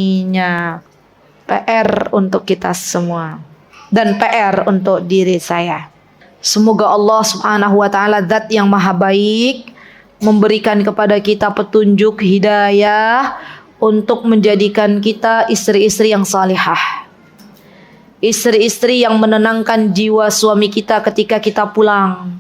B: PR untuk kita semua dan PR untuk diri saya. Semoga Allah Subhanahu wa taala zat yang maha baik memberikan kepada kita petunjuk hidayah untuk menjadikan kita istri-istri yang salihah. Istri-istri yang menenangkan jiwa suami kita ketika kita pulang.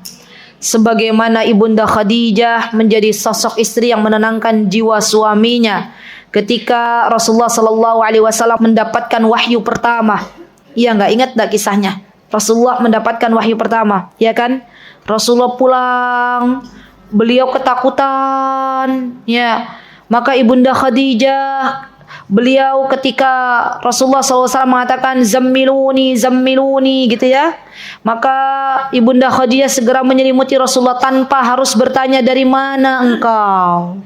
B: Sebagaimana Ibunda Khadijah menjadi sosok istri yang menenangkan jiwa suaminya ketika Rasulullah sallallahu alaihi wasallam mendapatkan wahyu pertama. Iya enggak, ingat enggak kisahnya? Rasulullah mendapatkan wahyu pertama, ya kan? Rasulullah pulang, beliau ketakutan, ya. Maka Ibunda Khadijah, beliau ketika Rasulullah SAW mengatakan zammiluni, zammiluni gitu ya, maka Ibunda Khadijah segera menyelimuti Rasulullah tanpa harus bertanya dari mana engkau,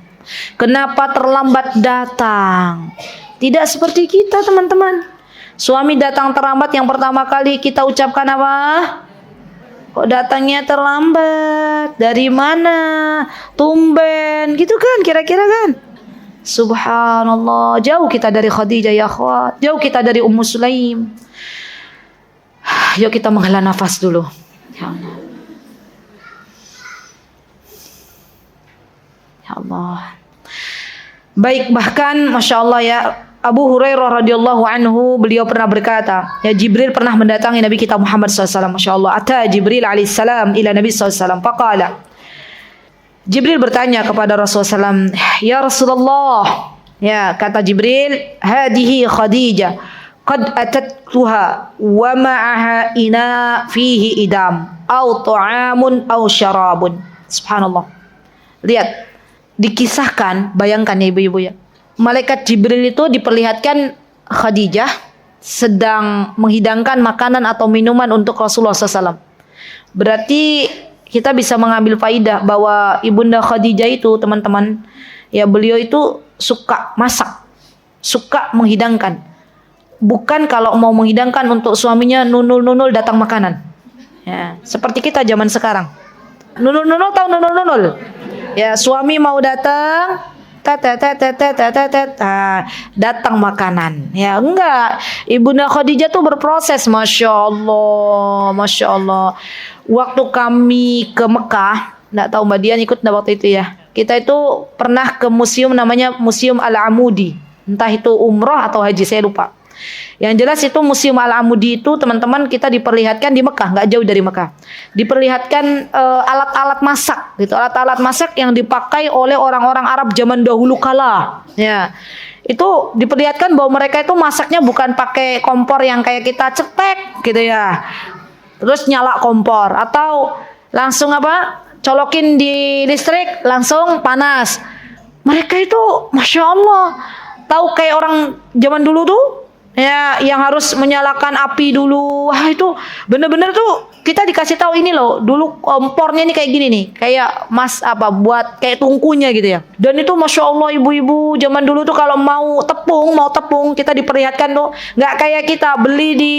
B: kenapa terlambat datang. Tidak seperti kita teman-teman. Suami datang terlambat, yang pertama kali kita ucapkan apa? Kok datangnya terlambat? Dari mana? Tumben, gitu kan kira-kira kan? Subhanallah, jauh kita dari Khadijah ya akhwat, jauh kita dari Ummu Sulaim. Yuk kita menghela nafas dulu. Ya Allah. Ya Allah. Baik, bahkan Masya Allah ya, Abu Hurairah radhiyallahu anhu beliau pernah berkata, ya Jibril pernah mendatangi Nabi kita Muhammad SAW. Masya Allah, ata Jibril alaihissalam ila Nabi SAW. Faqala, Jibril bertanya kepada Rasulullah SAW, ya Rasulullah, ya kata Jibril, hadihi Khadijah, qad atattuha wa ma'aha ina fihi idam, au ta'amun au syarabun. Subhanallah. Lihat, dikisahkan, bayangkan ya ibu-ibu ya. Malaikat Jibril itu diperlihatkan Khadijah sedang menghidangkan makanan atau minuman untuk Rasulullah SAW. Berarti kita bisa mengambil faidah bahwa Ibunda Khadijah itu teman-teman, ya beliau itu suka masak, suka menghidangkan. Bukan kalau mau menghidangkan untuk suaminya nunul-nunul datang makanan. Ya, seperti kita zaman sekarang. Nunul-nunul, tahu nunul-nunul? Ya, suami mau datang, datang makanan. Ya enggak, Ibunda Khadijah tuh berproses. Masya Allah, Masya Allah. Waktu kami ke Mekah, enggak tahu Mbak Dian ikut enggak waktu itu ya, kita itu pernah ke museum namanya Museum Al-Amudi. Entah itu umroh atau haji, saya lupa. Yang jelas itu Museum Al-Amudi itu teman-teman kita diperlihatkan di Mekah, nggak jauh dari Mekah. Diperlihatkan alat-alat masak gitu, alat-alat masak yang dipakai oleh orang-orang Arab zaman dahulu kala. Ya. Itu diperlihatkan bahwa mereka itu masaknya bukan pakai kompor yang kayak kita cetek gitu ya. Terus nyala kompor atau langsung apa? Colokin di listrik langsung panas. Mereka itu Masya Allah tahu kayak orang zaman dulu tuh. Ya, yang harus menyalakan api dulu. Wah, itu bener-bener tuh kita dikasih tahu ini loh. Dulu kompornya nih kayak gini nih, kayak buat kayak tungkunya gitu ya. Dan itu masya Allah ibu-ibu zaman dulu tuh kalau mau tepung kita diperlihatkan tuh nggak kayak kita beli di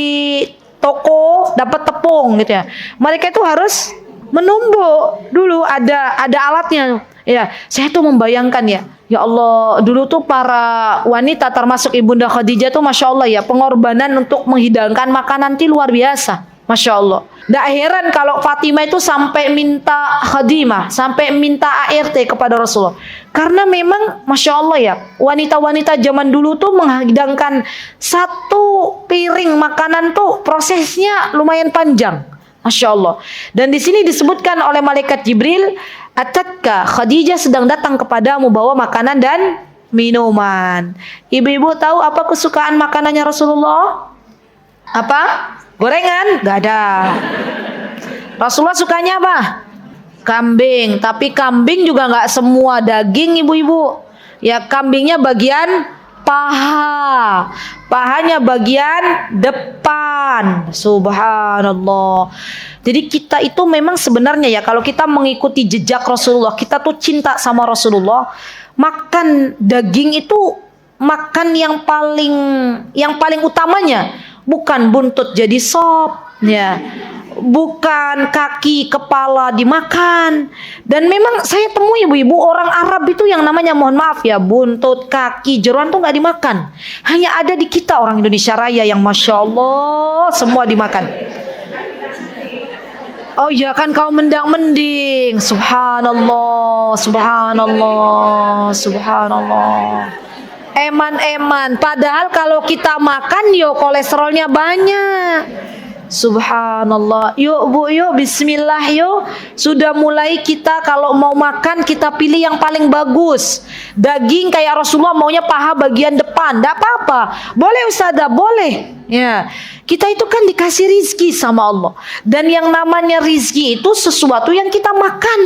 B: toko dapat tepung gitu ya. Mereka itu harus menumbuk dulu, ada alatnya. Ya, saya tuh membayangkan ya. Ya Allah, dulu tuh para wanita termasuk Ibunda Khadijah tuh Masya Allah ya, pengorbanan untuk menghidangkan makanan itu luar biasa. Masya Allah. Nggak heran kalau Fatimah itu sampai minta khadimah, sampai minta ART kepada Rasulullah. Karena memang Masya Allah ya, wanita-wanita zaman dulu tuh menghidangkan satu piring makanan tuh prosesnya lumayan panjang. Masya Allah. Dan di sini disebutkan oleh malaikat Jibril, atatka, Khadijah sedang datang kepadamu bawa makanan dan minuman. Ibu-ibu tahu apa kesukaan makanannya Rasulullah? Apa? Gorengan? Gak ada. Rasulullah sukanya apa? Kambing. Tapi kambing juga gak semua daging ibu-ibu. Ya kambingnya bagian paha. Pahanya bagian depan. Subhanallah. Jadi kita itu memang sebenarnya ya, kalau kita mengikuti jejak Rasulullah, kita tuh cinta sama Rasulullah, makan daging itu makan yang paling utamanya bukan buntut jadi sop ya, bukan kaki kepala dimakan. Dan memang saya temui ibu-ibu orang Arab itu yang namanya, mohon maaf ya, buntut, kaki, jeroan tuh nggak dimakan. Hanya ada di kita orang Indonesia Raya yang Masya Allah semua dimakan. Oh iya kan kau mendang-mending. Subhanallah, subhanallah, subhanallah. Eman-eman. Padahal kalau kita makan yo kolesterolnya banyak. Subhanallah. Yuk bu, yuk bismillah yuk. Sudah mulai kita kalau mau makan kita pilih yang paling bagus. Daging kayak Rasulullah maunya paha bagian depan. Tidak apa-apa. Boleh Ustazah, boleh. Ya. Kita itu kan dikasih rizki sama Allah. Dan yang namanya rizki itu sesuatu yang kita makan,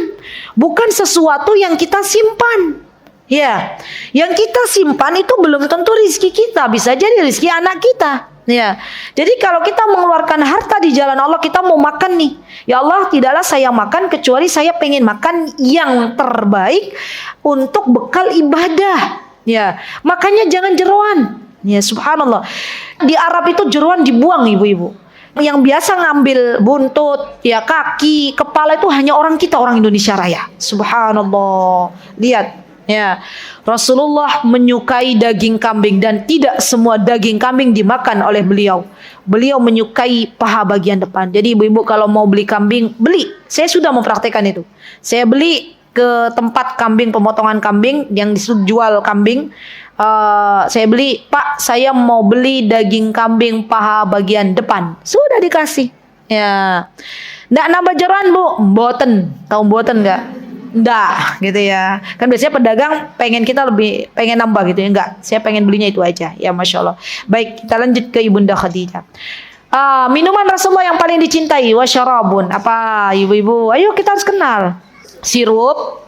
B: bukan sesuatu yang kita simpan. Ya, yang kita simpan itu belum tentu rizki kita, bisa jadi rizki anak kita. Ya, jadi kalau kita mengeluarkan harta di jalan Allah, kita mau makan nih, ya Allah tidaklah saya makan kecuali saya pengen makan yang terbaik untuk bekal ibadah. Ya, makanya jangan jeroan. Ya subhanallah. Di Arab itu jeroan dibuang ibu-ibu. Yang biasa ngambil buntut, ya kaki, kepala itu hanya orang kita, orang Indonesia Raya. Subhanallah. Lihat, ya. Rasulullah menyukai daging kambing dan tidak semua daging kambing dimakan oleh beliau. Beliau menyukai paha bagian depan. Jadi ibu-ibu kalau mau beli kambing, beli. Saya sudah mempraktekkan itu. Saya beli ke tempat kambing, pemotongan kambing yang jual kambing. Saya beli, Pak saya mau beli daging kambing paha bagian depan. Sudah dikasih. Ya, nggak nambah jeroan bu, mboten. Tahu mboten nggak? Nggak, gitu ya. Kan biasanya pedagang pengen kita lebih pengen nambah gitu ya, nggak. Saya pengen belinya itu aja. Ya masya Allah. Baik, kita lanjut ke Ibunda Khadijah. Minuman Rasulullah yang paling dicintai, wasyarabun. Apa ibu-ibu? Ayo kita harus kenal. Sirup,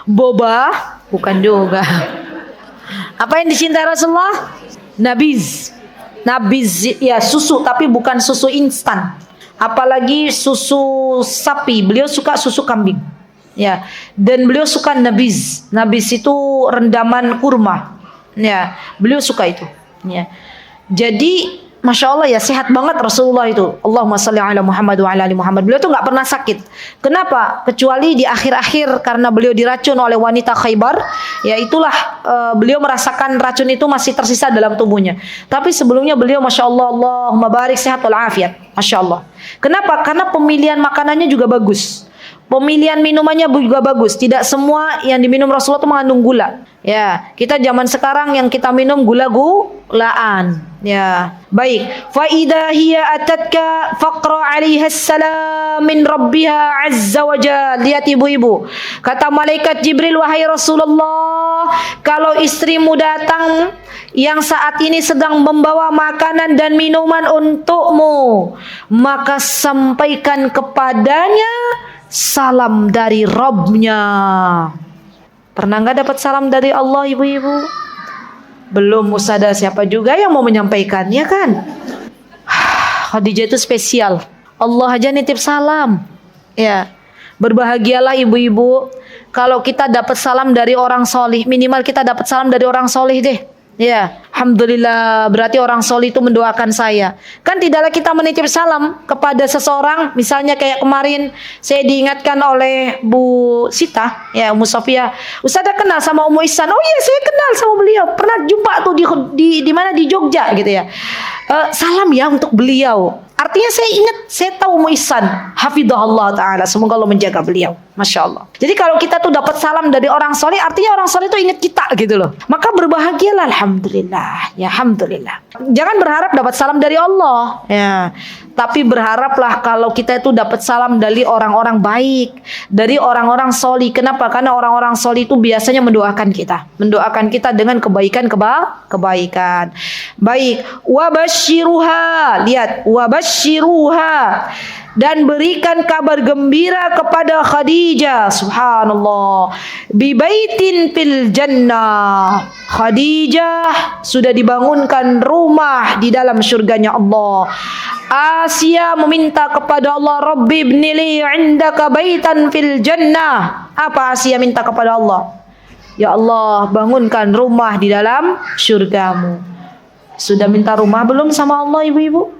B: boba, bukan juga. Apa yang dicintai Rasulullah? Nabiz. Nabiz ya susu, tapi bukan susu instan. Apalagi susu sapi. Beliau suka susu kambing. Ya, dan beliau suka nabiz. Nabiz itu rendaman kurma. Ya, beliau suka itu. Ya. Jadi Masya Allah ya, sehat banget Rasulullah itu. Allahumma salli ala Muhammad wa ala ali Muhammad. Beliau tuh gak pernah sakit. Kenapa? Kecuali di akhir-akhir karena beliau diracun oleh wanita Khaybar. Ya itulah beliau merasakan racun itu masih tersisa dalam tubuhnya. Tapi sebelumnya beliau Masya Allah, Allahumma barik sehat walafiat. Masya Allah. Kenapa? Karena pemilihan makanannya juga bagus. Pemilihan minumannya juga bagus. Tidak semua yang diminum Rasulullah itu mengandung gula. Ya, kita zaman sekarang yang kita minum gula-gulaan. Ya, baik. Fa idza hiya atatka faqra 'alaiha assalam min rabbiha 'azza wa jalla. Lihat ibu-ibu. Kata malaikat Jibril, wahai Rasulullah, kalau istrimu datang yang saat ini sedang membawa makanan dan minuman untukmu, maka sampaikan kepadanya salam dari Rabbnya. Pernah nggak dapat salam dari Allah ibu-ibu? Belum usada siapa juga yang mau menyampaikannya kan? Khadijah itu spesial. Allah aja nitip salam. Ya, berbahagialah ibu-ibu kalau kita dapat salam dari orang solih. Minimal kita dapat salam dari orang solih deh. Ya, alhamdulillah, berarti orang solih itu mendoakan saya. Kan tidaklah kita menitip salam kepada seseorang, misalnya kayak kemarin saya diingatkan oleh Bu Sita, ya, Ummu Sofia, Ustazah kenal sama Ummu Ihsan. Oh iya, saya kenal sama beliau, pernah jumpa tuh di mana, di Jogja gitu ya. Salam ya untuk beliau. Artinya saya ingat, saya tahu Ummu Ihsan, hafidhahullah ta'ala, semoga Allah menjaga beliau. Masya Allah. Jadi kalau kita tuh dapat salam dari orang soleh, artinya orang soleh tuh ingat kita gitu loh. Maka berbahagialah, alhamdulillah. Ya, alhamdulillah. Jangan berharap dapat salam dari Allah, ya. Tapi berharaplah kalau kita itu dapat salam dari orang-orang baik, dari orang-orang solih. Kenapa? Karena orang-orang solih itu biasanya mendoakan kita dengan kebaikan. Baik, wabashiruha. Lihat, wabashiruha. Dan berikan kabar gembira kepada Khadijah, subhanallah, bibaitin fil jannah. Khadijah sudah dibangunkan rumah di dalam surganya Allah. Asia meminta kepada Allah, Rabbi ibnili indaka baitan fil jannah. Apa Asia minta kepada Allah? Ya Allah, bangunkan rumah di dalam surgamu. Sudah minta rumah belum sama Allah, ibu-ibu?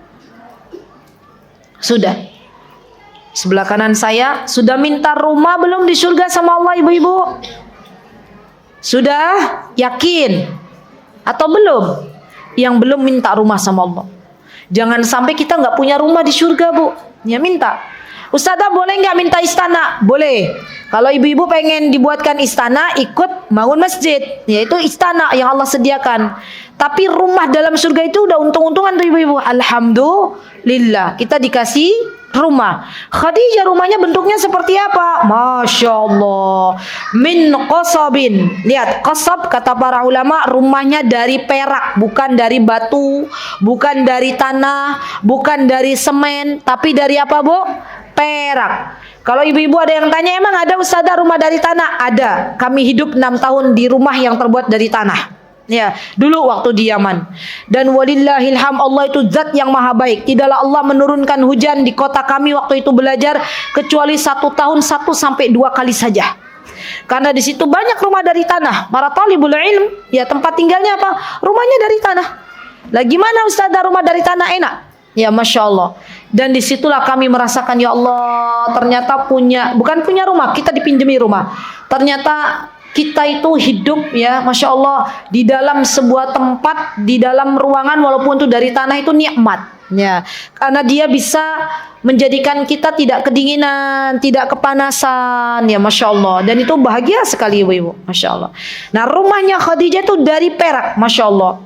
B: Sudah. Sebelah kanan saya, sudah minta rumah belum di surga sama Allah, ibu-ibu? Sudah yakin atau belum? Yang belum minta rumah sama Allah. Jangan sampai kita nggak punya rumah di surga, Bu. Ya, minta. Ustazah boleh nggak minta istana? Boleh. Kalau ibu-ibu pengen dibuatkan istana, ikut bangun masjid, yaitu istana yang Allah sediakan. Tapi rumah dalam surga itu udah untung-untungan tuh ibu-ibu. Alhamdulillah, kita dikasih rumah. Khadijah rumahnya bentuknya seperti apa? Masya Allah, min qasabin. Lihat, qasab kata para ulama rumahnya dari perak, bukan dari batu, bukan dari tanah, bukan dari semen, tapi dari apa, Bu? Perak. Kalau ibu-ibu ada yang tanya, emang ada ustazah rumah dari tanah? Ada. Kami hidup 6 tahun di rumah yang terbuat dari tanah. Ya, dulu waktu di Yaman. Dan walillahilham, Allah itu zat yang maha baik. Tidaklah Allah menurunkan hujan di kota kami waktu itu belajar kecuali 1 tahun 1 sampai 2 kali saja. Karena di situ banyak rumah dari tanah. Para talibul ilm, ya tempat tinggalnya apa? Rumahnya dari tanah. Lah gimana ustazah rumah dari tanah enak? Ya, Masya Allah. Dan disitulah kami merasakan, ya Allah, ternyata bukan punya rumah, kita dipinjemi rumah. Ternyata kita itu hidup, ya Masya Allah, di dalam sebuah tempat, di dalam ruangan walaupun itu dari tanah, itu nikmat, ya. Karena dia bisa menjadikan kita tidak kedinginan, tidak kepanasan, ya Masya Allah. Dan itu bahagia sekali ibu-ibu, Masya Allah. Nah, rumahnya Khadijah itu dari perak, Masya Allah.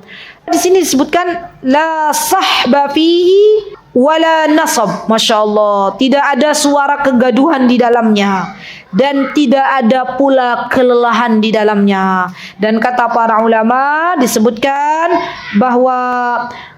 B: Di sini disebutkan la sahba fihi wala nasab, Masya Allah. Tidak ada suara kegaduhan di dalamnya dan tidak ada pula kelelahan di dalamnya. Dan kata para ulama disebutkan bahwa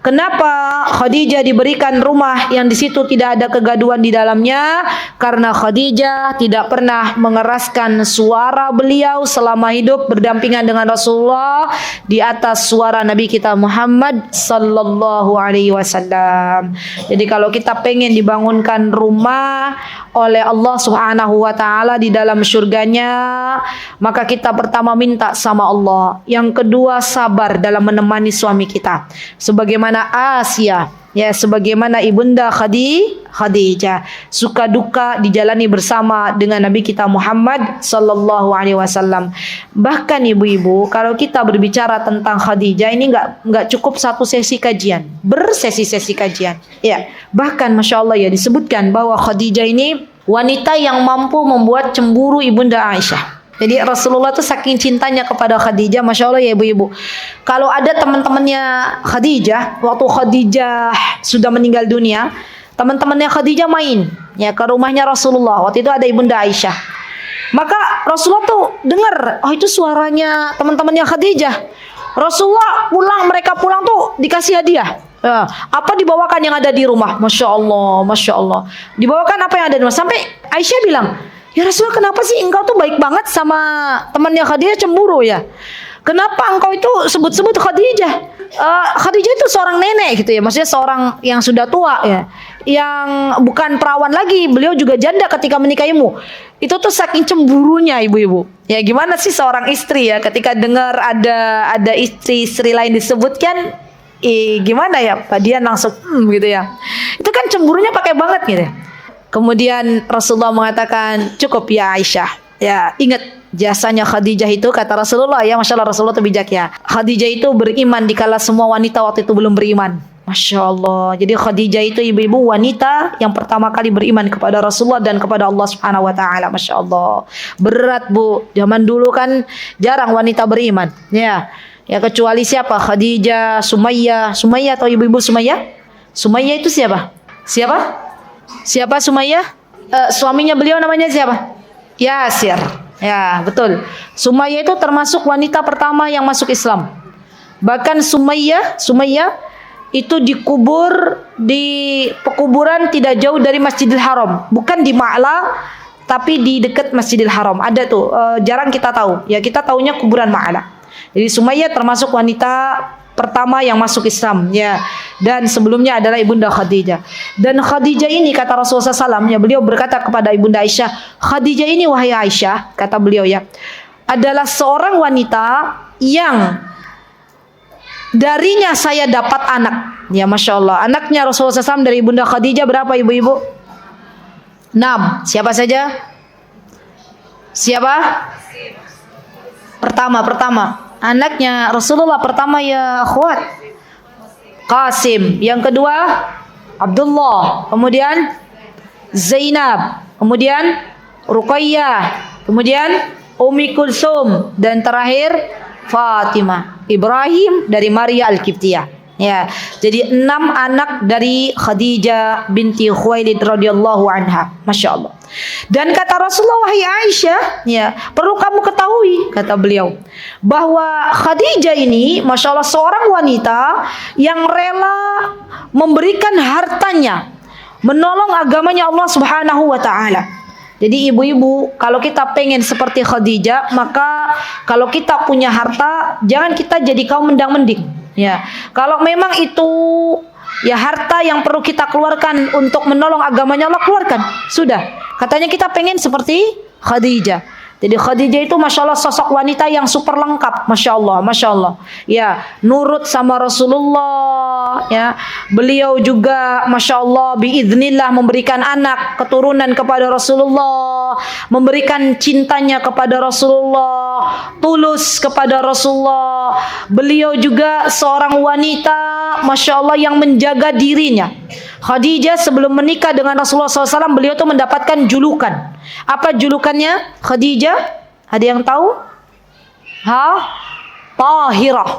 B: kenapa Khadijah diberikan rumah yang di situ tidak ada kegaduhan di dalamnya, karena Khadijah tidak pernah mengeraskan suara beliau selama hidup berdampingan dengan Rasulullah di atas suara Nabi kita Muhammad sallallahu alaihi wasallam. Jadi kalau kita pengen dibangunkan rumah oleh Allah Subhanahu wa taala di dalam surganya, maka kita pertama minta sama Allah, yang kedua sabar dalam menemani suami kita, sebagaimana Asia, ya, sebagaimana ibunda Khadijah suka duka dijalani bersama dengan Nabi kita Muhammad sallallahu alaihi wasallam. Bahkan ibu-ibu, kalau kita berbicara tentang Khadijah ini nggak cukup satu sesi kajian, bersesi-sesi kajian. Ya, bahkan Masya Allah, ya, disebutkan bahwa Khadijah ini wanita yang mampu membuat cemburu ibunda Aisyah. Jadi Rasulullah tuh saking cintanya kepada Khadijah, Masya Allah ya ibu-ibu. Kalau ada teman-temannya Khadijah, waktu Khadijah sudah meninggal dunia, teman-temannya Khadijah main ya ke rumahnya Rasulullah. Waktu itu ada ibunda Aisyah. Maka Rasulullah tuh dengar, oh itu suaranya teman-temannya Khadijah. Rasulullah pulang, mereka pulang tuh dikasih hadiah. Ya, apa dibawakan yang ada di rumah? Masya Allah, Masya Allah. Dibawakan apa yang ada di rumah? Sampai Aisyah bilang, ya Rasulullah, kenapa sih engkau tuh baik banget sama temannya Khadijah, cemburu ya? Kenapa engkau itu sebut-sebut Khadijah? Khadijah itu seorang nenek gitu ya, maksudnya seorang yang sudah tua ya, yang bukan perawan lagi. Beliau juga janda ketika menikahimu. Itu tuh saking cemburunya ibu-ibu. Ya gimana sih seorang istri ya ketika dengar ada istri lain disebutkan, gimana ya? Pak Dian langsung gitu ya. Itu kan cemburunya pakai banget gitu. Kemudian Rasulullah mengatakan, cukup ya Aisyah. Ya, ingat jasanya Khadijah itu, kata Rasulullah ya, Masya Allah, Rasulullah itu bijak ya. Khadijah itu beriman dikala semua wanita waktu itu belum beriman. Masya Allah. Jadi Khadijah itu ibu-ibu wanita yang pertama kali beriman kepada Rasulullah dan kepada Allah Subhanahu wa taala. Masya Allah. Berat, Bu. Zaman dulu kan jarang wanita beriman. Ya. Ya kecuali siapa? Khadijah, Sumayyah. Sumayyah atau ibu-ibu Sumayyah? Sumayyah itu siapa? Siapa Sumayyah? Suaminya beliau namanya siapa? Yasir. Ya, betul. Sumayyah itu termasuk wanita pertama yang masuk Islam. Bahkan Sumayyah itu dikubur di pekuburan tidak jauh dari Masjidil Haram, bukan di Ma'la, tapi di dekat Masjidil Haram. Ada tuh, jarang kita tahu. Ya, kita taunya kuburan Ma'la. Jadi Sumayyah termasuk wanita pertama yang masuk Islam ya, dan sebelumnya adalah ibunda Khadijah. Dan Khadijah ini kata Rasulullah SAW ya, beliau berkata kepada ibunda Aisyah, Khadijah ini wahai Aisyah, kata beliau ya, adalah seorang wanita yang darinya saya dapat anak. Ya Masya Allah, anaknya Rasulullah SAW dari ibunda Khadijah berapa ibu-ibu? 6. Siapa saja? Siapa? Pertama anaknya Rasulullah pertama ya akhwat, Qasim. Yang kedua Abdullah, kemudian Zainab, kemudian Ruqayyah, kemudian Ummi Kulsum, dan terakhir Fatimah. Ibrahim dari Maria Al-Qibtiyah. Ya, jadi 6 anak dari Khadijah binti Khuwailid radhiyallahu anha. Masya Allah. Dan kata Rasulullah, wahai Aisyah, ya, perlu kamu ketahui, kata beliau, bahwa Khadijah ini, Masya Allah, seorang wanita yang rela memberikan hartanya, menolong agamanya Allah Subhanahu wa ta'ala. Jadi ibu-ibu, kalau kita pengen seperti Khadijah, maka kalau kita punya harta, jangan kita jadi kaum mendang-mending. Ya, kalau memang itu ya harta yang perlu kita keluarkan untuk menolong agamanya Allah, keluarkan. Sudah. Katanya kita pengen seperti Khadijah. Jadi Khadijah itu Masya Allah sosok wanita yang super lengkap. Masya Allah, Masya Allah. Ya, nurut sama Rasulullah. Ya, beliau juga Masya Allah biiznillah memberikan anak keturunan kepada Rasulullah, memberikan cintanya kepada Rasulullah, tulus kepada Rasulullah. Beliau juga seorang wanita Masya Allah yang menjaga dirinya. Khadijah sebelum menikah dengan Rasulullah SAW, beliau tuh mendapatkan julukan. Apa julukannya Khadijah? Ada yang tahu? Tahirah.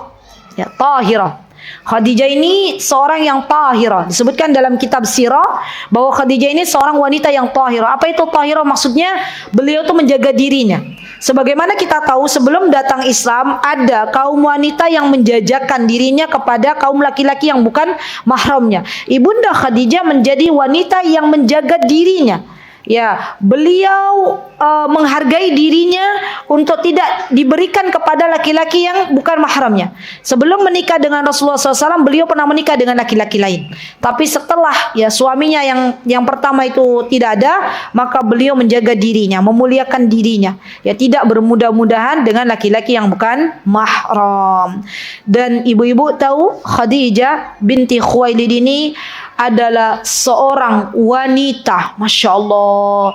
B: Ya, Tahirah. Khadijah ini seorang yang tahirah. Disebutkan dalam kitab sirah bahwa Khadijah ini seorang wanita yang tahirah. Apa itu tahirah? Maksudnya beliau tuh menjaga dirinya. Sebagaimana kita tahu sebelum datang Islam, ada kaum wanita yang menjajakan dirinya kepada kaum laki-laki yang bukan mahramnya. Ibunda Khadijah menjadi wanita yang menjaga dirinya. Ya, beliau menghargai dirinya untuk tidak diberikan kepada laki-laki yang bukan mahramnya. Sebelum menikah dengan Rasulullah SAW, beliau pernah menikah dengan laki-laki lain. Tapi setelah ya suaminya yang pertama itu tidak ada, maka beliau menjaga dirinya, memuliakan dirinya. Ya, tidak bermudah-mudahan dengan laki-laki yang bukan mahram. Dan ibu-ibu tahu Khadijah binti Khuwailid ini adalah seorang wanita, Masya Allah,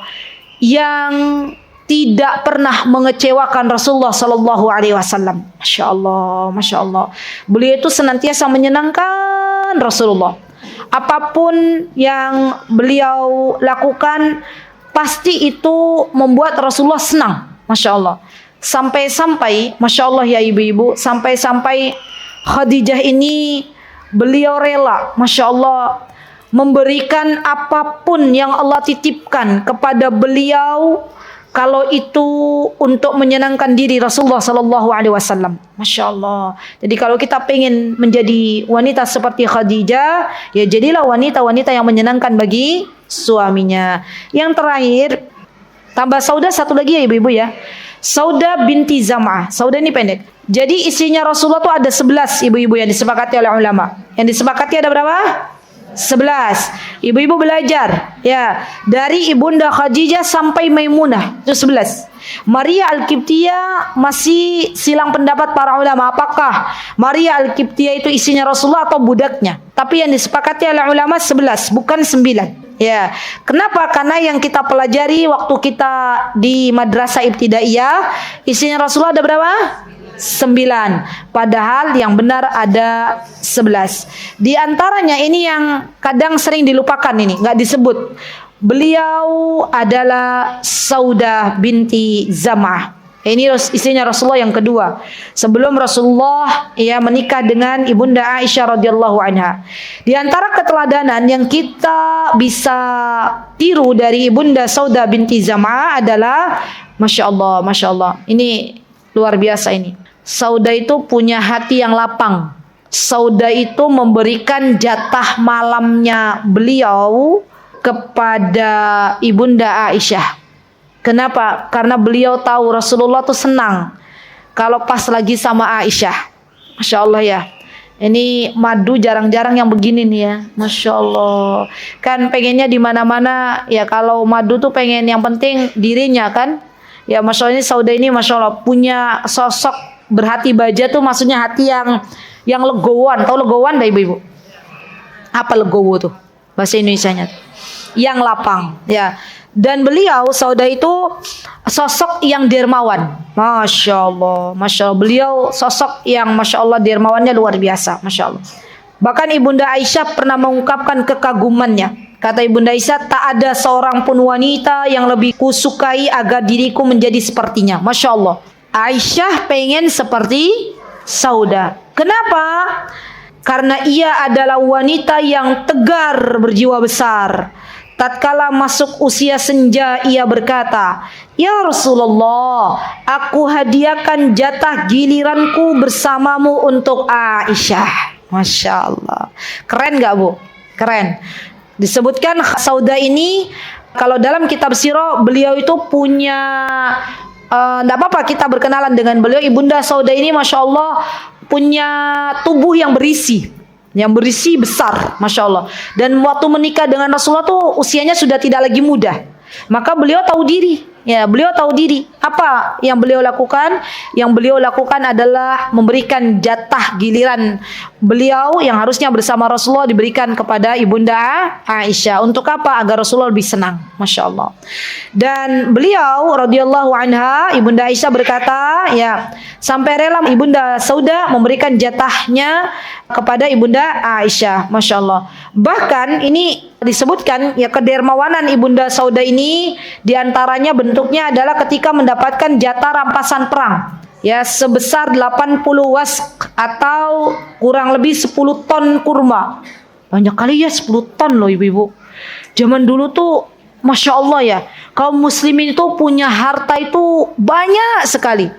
B: yang tidak pernah mengecewakan Rasulullah Sallallahu Alaihi Wasallam. Masya Allah, Masya Allah. Beliau itu senantiasa menyenangkan Rasulullah. Apapun yang beliau lakukan, pasti itu membuat Rasulullah senang. Masya Allah. Sampai-sampai, Masya Allah ya ibu-ibu, sampai-sampai Khadijah ini beliau rela, Masya Allah, memberikan apapun yang Allah titipkan kepada beliau, kalau itu untuk menyenangkan diri Rasulullah Sallallahu Alaihi Wasallam. Masya Allah. Jadi kalau kita pengen menjadi wanita seperti Khadijah, ya jadilah wanita-wanita yang menyenangkan bagi suaminya. Yang terakhir, tambah Saudah satu lagi ya ibu-ibu ya. Saudah binti Zam'ah. Saudah ini pendek. Jadi isinya Rasulullah tuh ada 11 ibu-ibu yang disepakati oleh ulama. Yang disepakati ada berapa? 11. Ibu-ibu belajar ya dari Ibunda Khadijah sampai Maimunah itu 11. Maria Al-Qibtiyah masih silang pendapat para ulama apakah Maria Al-Qibtiyah itu isinya Rasulullah atau budaknya. Tapi yang disepakati oleh ulama 11 bukan 9. Ya, kenapa? Karena yang kita pelajari waktu kita di madrasah ibtidaiyah isinya Rasulullah ada berapa? 9. Padahal yang benar ada 11. Di antaranya ini yang kadang sering dilupakan ini, nggak disebut. Beliau adalah Saudah binti Zam'ah. Ini istrinya Rasulullah yang kedua. Sebelum Rasulullah menikah dengan Ibunda Aisyah radhiyallahu anha. Di antara keteladanan yang kita bisa tiru dari Ibunda Saudah binti Zam'ah adalah Masya Allah. Ini luar biasa ini. Saudah itu punya hati yang lapang. Saudah itu memberikan jatah malamnya beliau kepada Ibunda Aisyah. Kenapa? Karena beliau tahu Rasulullah tuh senang kalau pas lagi sama Aisyah. Masya Allah ya. Ini madu jarang-jarang yang begini nih ya. Masya Allah. Kan pengennya di mana-mana ya, kalau madu tuh pengen yang penting dirinya kan. Ya Masya Allah, ini Saudah ini Masya Allah punya sosok berhati baja tuh, maksudnya hati yang legowan. Tahu legowan dah ibu-ibu? Apa legowo tuh bahasa Indonesianya? Yang lapang ya. Dan beliau Saudah itu sosok yang dermawan. Masya Allah. Beliau sosok yang Masya Allah dermawannya luar biasa. Masya Allah. Bahkan Ibunda Aisyah pernah mengungkapkan kekagumannya. Kata Ibunda Aisyah, tak ada seorang pun wanita yang lebih kusukai agar diriku menjadi sepertinya. Masya Allah. Aisyah pengen seperti Saudah. Kenapa? Karena ia adalah wanita yang tegar berjiwa besar. Tatkala masuk usia senja, ia berkata, "Ya Rasulullah, aku hadiahkan jatah giliranku bersamamu untuk Aisyah." Masya Allah. Keren gak Bu? Keren. Disebutkan Saudah ini, kalau dalam kitab sirah, beliau itu punya tidak apa-apa kita berkenalan dengan beliau. Ibunda Saudah ini Masya Allah punya tubuh yang berisi besar, Masya Allah. Dan waktu menikah dengan Rasulullah tuh usianya sudah tidak lagi muda. Maka beliau tahu diri. Ya, beliau tahu diri. Apa yang beliau lakukan? Yang beliau lakukan adalah memberikan jatah giliran beliau yang harusnya bersama Rasulullah diberikan kepada Ibunda Aisyah. Untuk apa? Agar Rasulullah lebih senang. Masya Allah. Dan beliau radhiyallahu anha, Ibunda Aisyah berkata, ya, sampai rela Ibunda Saudah memberikan jatahnya kepada Ibunda Aisyah. Masya Allah. Bahkan ini disebutkan ya, kedermawanan Ibunda Saudah ini diantaranya bentuknya adalah ketika mendapatkan jatah rampasan perang ya sebesar 80 wask atau kurang lebih 10 ton kurma. Banyak kali ya 10 ton loh ibu-ibu. Zaman dulu tuh Masya Allah ya, kaum muslimin itu punya harta itu banyak sekali.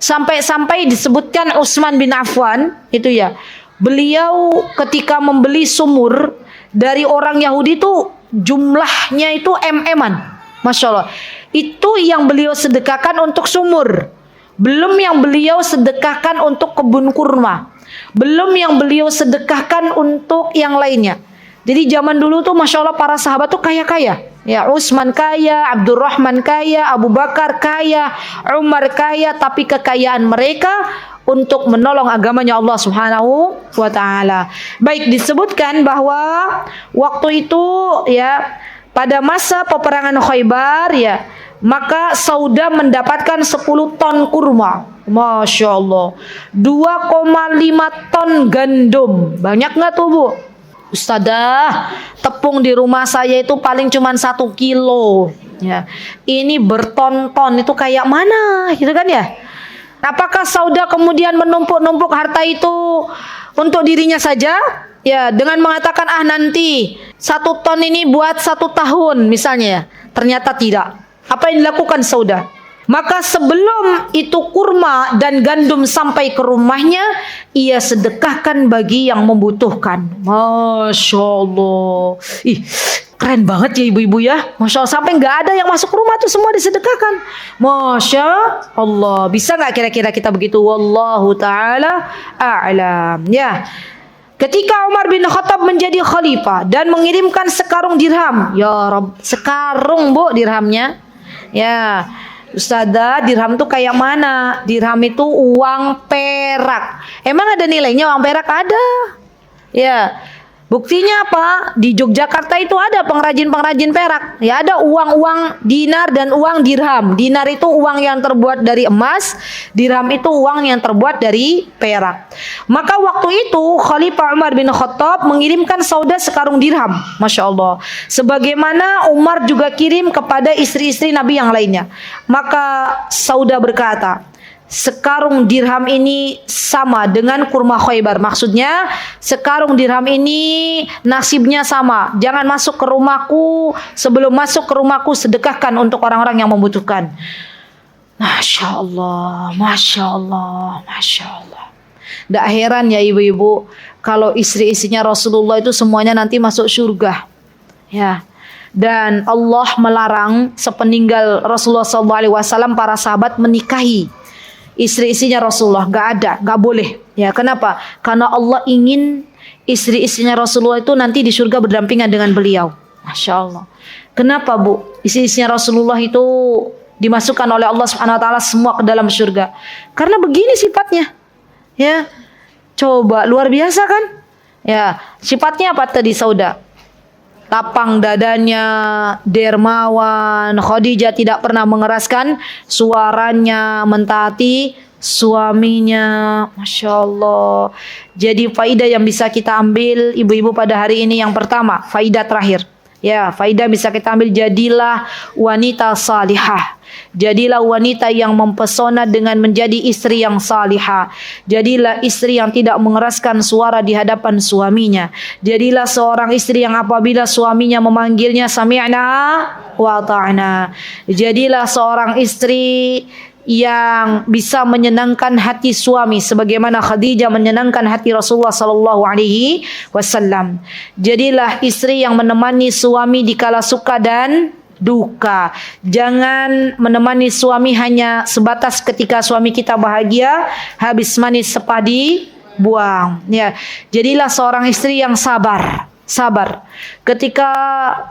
B: Sampai-sampai disebutkan Utsman bin Affan itu ya, beliau ketika membeli sumur dari orang Yahudi itu jumlahnya itu em-eman. Masya Allah. Itu yang beliau sedekahkan untuk sumur. Belum yang beliau sedekahkan untuk kebun kurma. Belum yang beliau sedekahkan untuk yang lainnya. Jadi zaman dulu tuh Masya Allah para sahabat tuh kaya-kaya. Ya, Utsman kaya, Abdurrahman kaya, Abu Bakar kaya, Umar kaya. Tapi kekayaan mereka untuk menolong agamanya Allah Subhanahu wa ta'ala. Baik, disebutkan bahwa waktu itu ya, pada masa peperangan Khaybar ya, maka Saudah mendapatkan 10 ton kurma. Masya Allah. 2,5 ton gandum. Banyak gak tuh Bu? Ustadzah, tepung di rumah saya itu paling cuma 1 kilo ya. Ini berton-ton, itu kayak mana gitu kan ya. Apakah Saudah kemudian menumpuk-numpuk harta itu untuk dirinya saja? Ya, dengan mengatakan nanti 1 ton ini buat 1 tahun misalnya ya. Ternyata tidak. Apa yang dilakukan Saudah? Maka sebelum itu kurma dan gandum sampai ke rumahnya, ia sedekahkan bagi yang membutuhkan. Masya Allah. Keren banget ya ibu-ibu ya. Masya Allah, sampai nggak ada yang masuk rumah tuh semua disedekahkan. Masya Allah. Bisa nggak kira-kira kita begitu? Wallahu ta'ala a'lam. Ya. Ketika Umar bin Khattab menjadi khalifah dan mengirimkan sekarung dirham. Ya Rabb, sekarung bu dirhamnya. Ya. Ustazah, dirham tuh kayak mana? Dirham itu uang perak. Emang ada nilainya uang perak? Ada. Ya. Buktinya apa? Di Yogyakarta itu ada pengrajin-pengrajin perak. Ya, ada uang-uang dinar dan uang dirham. Dinar itu uang yang terbuat dari emas, dirham itu uang yang terbuat dari perak. Maka waktu itu Khalifah Umar bin Khattab mengirimkan Saudah sekarung dirham. Masya Allah. Sebagaimana Umar juga kirim kepada istri-istri Nabi yang lainnya. Maka Saudah berkata, sekarung dirham ini sama dengan kurma Khaybar. Maksudnya sekarung dirham ini nasibnya sama. Jangan masuk ke rumahku, sebelum masuk ke rumahku sedekahkan untuk orang-orang yang membutuhkan. Masya Allah, Masya Allah, Masya Allah. Tidak heran ya ibu-ibu, kalau istri-istrinya Rasulullah itu semuanya nanti masuk surga. Ya. Dan Allah melarang sepeninggal Rasulullah SAW para sahabat menikahi istri-istrinya Rasulullah. Gak ada, gak boleh. Ya, kenapa? Karena Allah ingin istri-istrinya Rasulullah itu nanti di surga berdampingan dengan beliau. Masya Allah. Kenapa bu? Istri-istrinya Rasulullah itu dimasukkan oleh Allah Subhanahu Wa Taala semua ke dalam surga. Karena begini sifatnya. Ya, coba luar biasa kan? Ya, sifatnya apa tadi Sauda? Lapang dadanya, dermawan. Khadijah tidak pernah mengeraskan suaranya, mentaati suaminya. Masya Allah. Jadi faidah yang bisa kita ambil ibu-ibu pada hari ini, yang pertama, faidah terakhir. Ya, faidah bisa kita ambil, jadilah wanita salihah. Jadilah wanita yang mempesona dengan menjadi istri yang salihah. Jadilah istri yang tidak mengeraskan suara di hadapan suaminya. Jadilah seorang istri yang apabila suaminya memanggilnya sami'na wa ta'na. Jadilah seorang istri yang bisa menyenangkan hati suami sebagaimana Khadijah menyenangkan hati Rasulullah sallallahu alaihi wasallam. Jadilah istri yang menemani suami di kala suka dan duka. Jangan menemani suami hanya sebatas ketika suami kita bahagia, habis manis sepadi buang. Ya, jadilah seorang istri yang sabar. Sabar ketika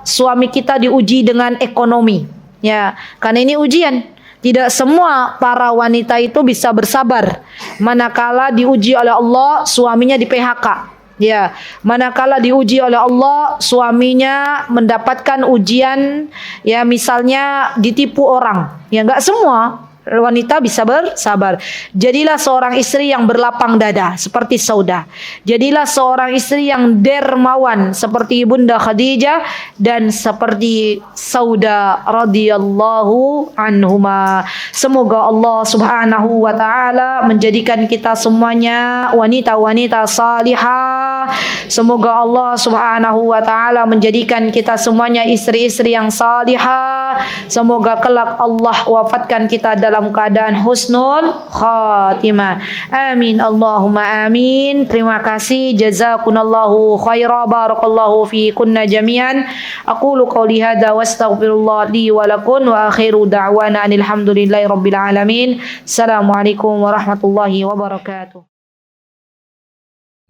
B: suami kita diuji dengan ekonomi. Ya, karena ini ujian. Tidak semua para wanita itu bisa bersabar manakala diuji oleh Allah suaminya di PHK. Ya, manakala diuji oleh Allah suaminya mendapatkan ujian, ya misalnya ditipu orang. Ya, enggak semua wanita bisa bersabar. Jadilah seorang istri yang berlapang dada seperti Saudah. Jadilah seorang istri yang dermawan seperti Bunda Khadijah dan seperti Saudah radhiyallahu anhuma. Semoga Allah Subhanahu wa taala menjadikan kita semuanya wanita-wanita salihah. Semoga Allah Subhanahu wa taala menjadikan kita semuanya istri-istri yang salihah. Semoga kelak Allah wafatkan kita dalam keadaan husnul khatimah. Amin Allahumma amin. Terima kasih, jazakunallahu khaira, barakallahu fi kunna jami'an. Aqulu qawli hadza wa astaghfirullah li wa lakum wa akhiru da'wana alhamdulillahi rabbil alamin. Assalamualaikum warahmatullahi wabarakatuh.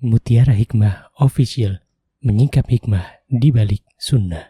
A: Mutiara Hikmah Official, menyingkap hikmah di balik sunnah.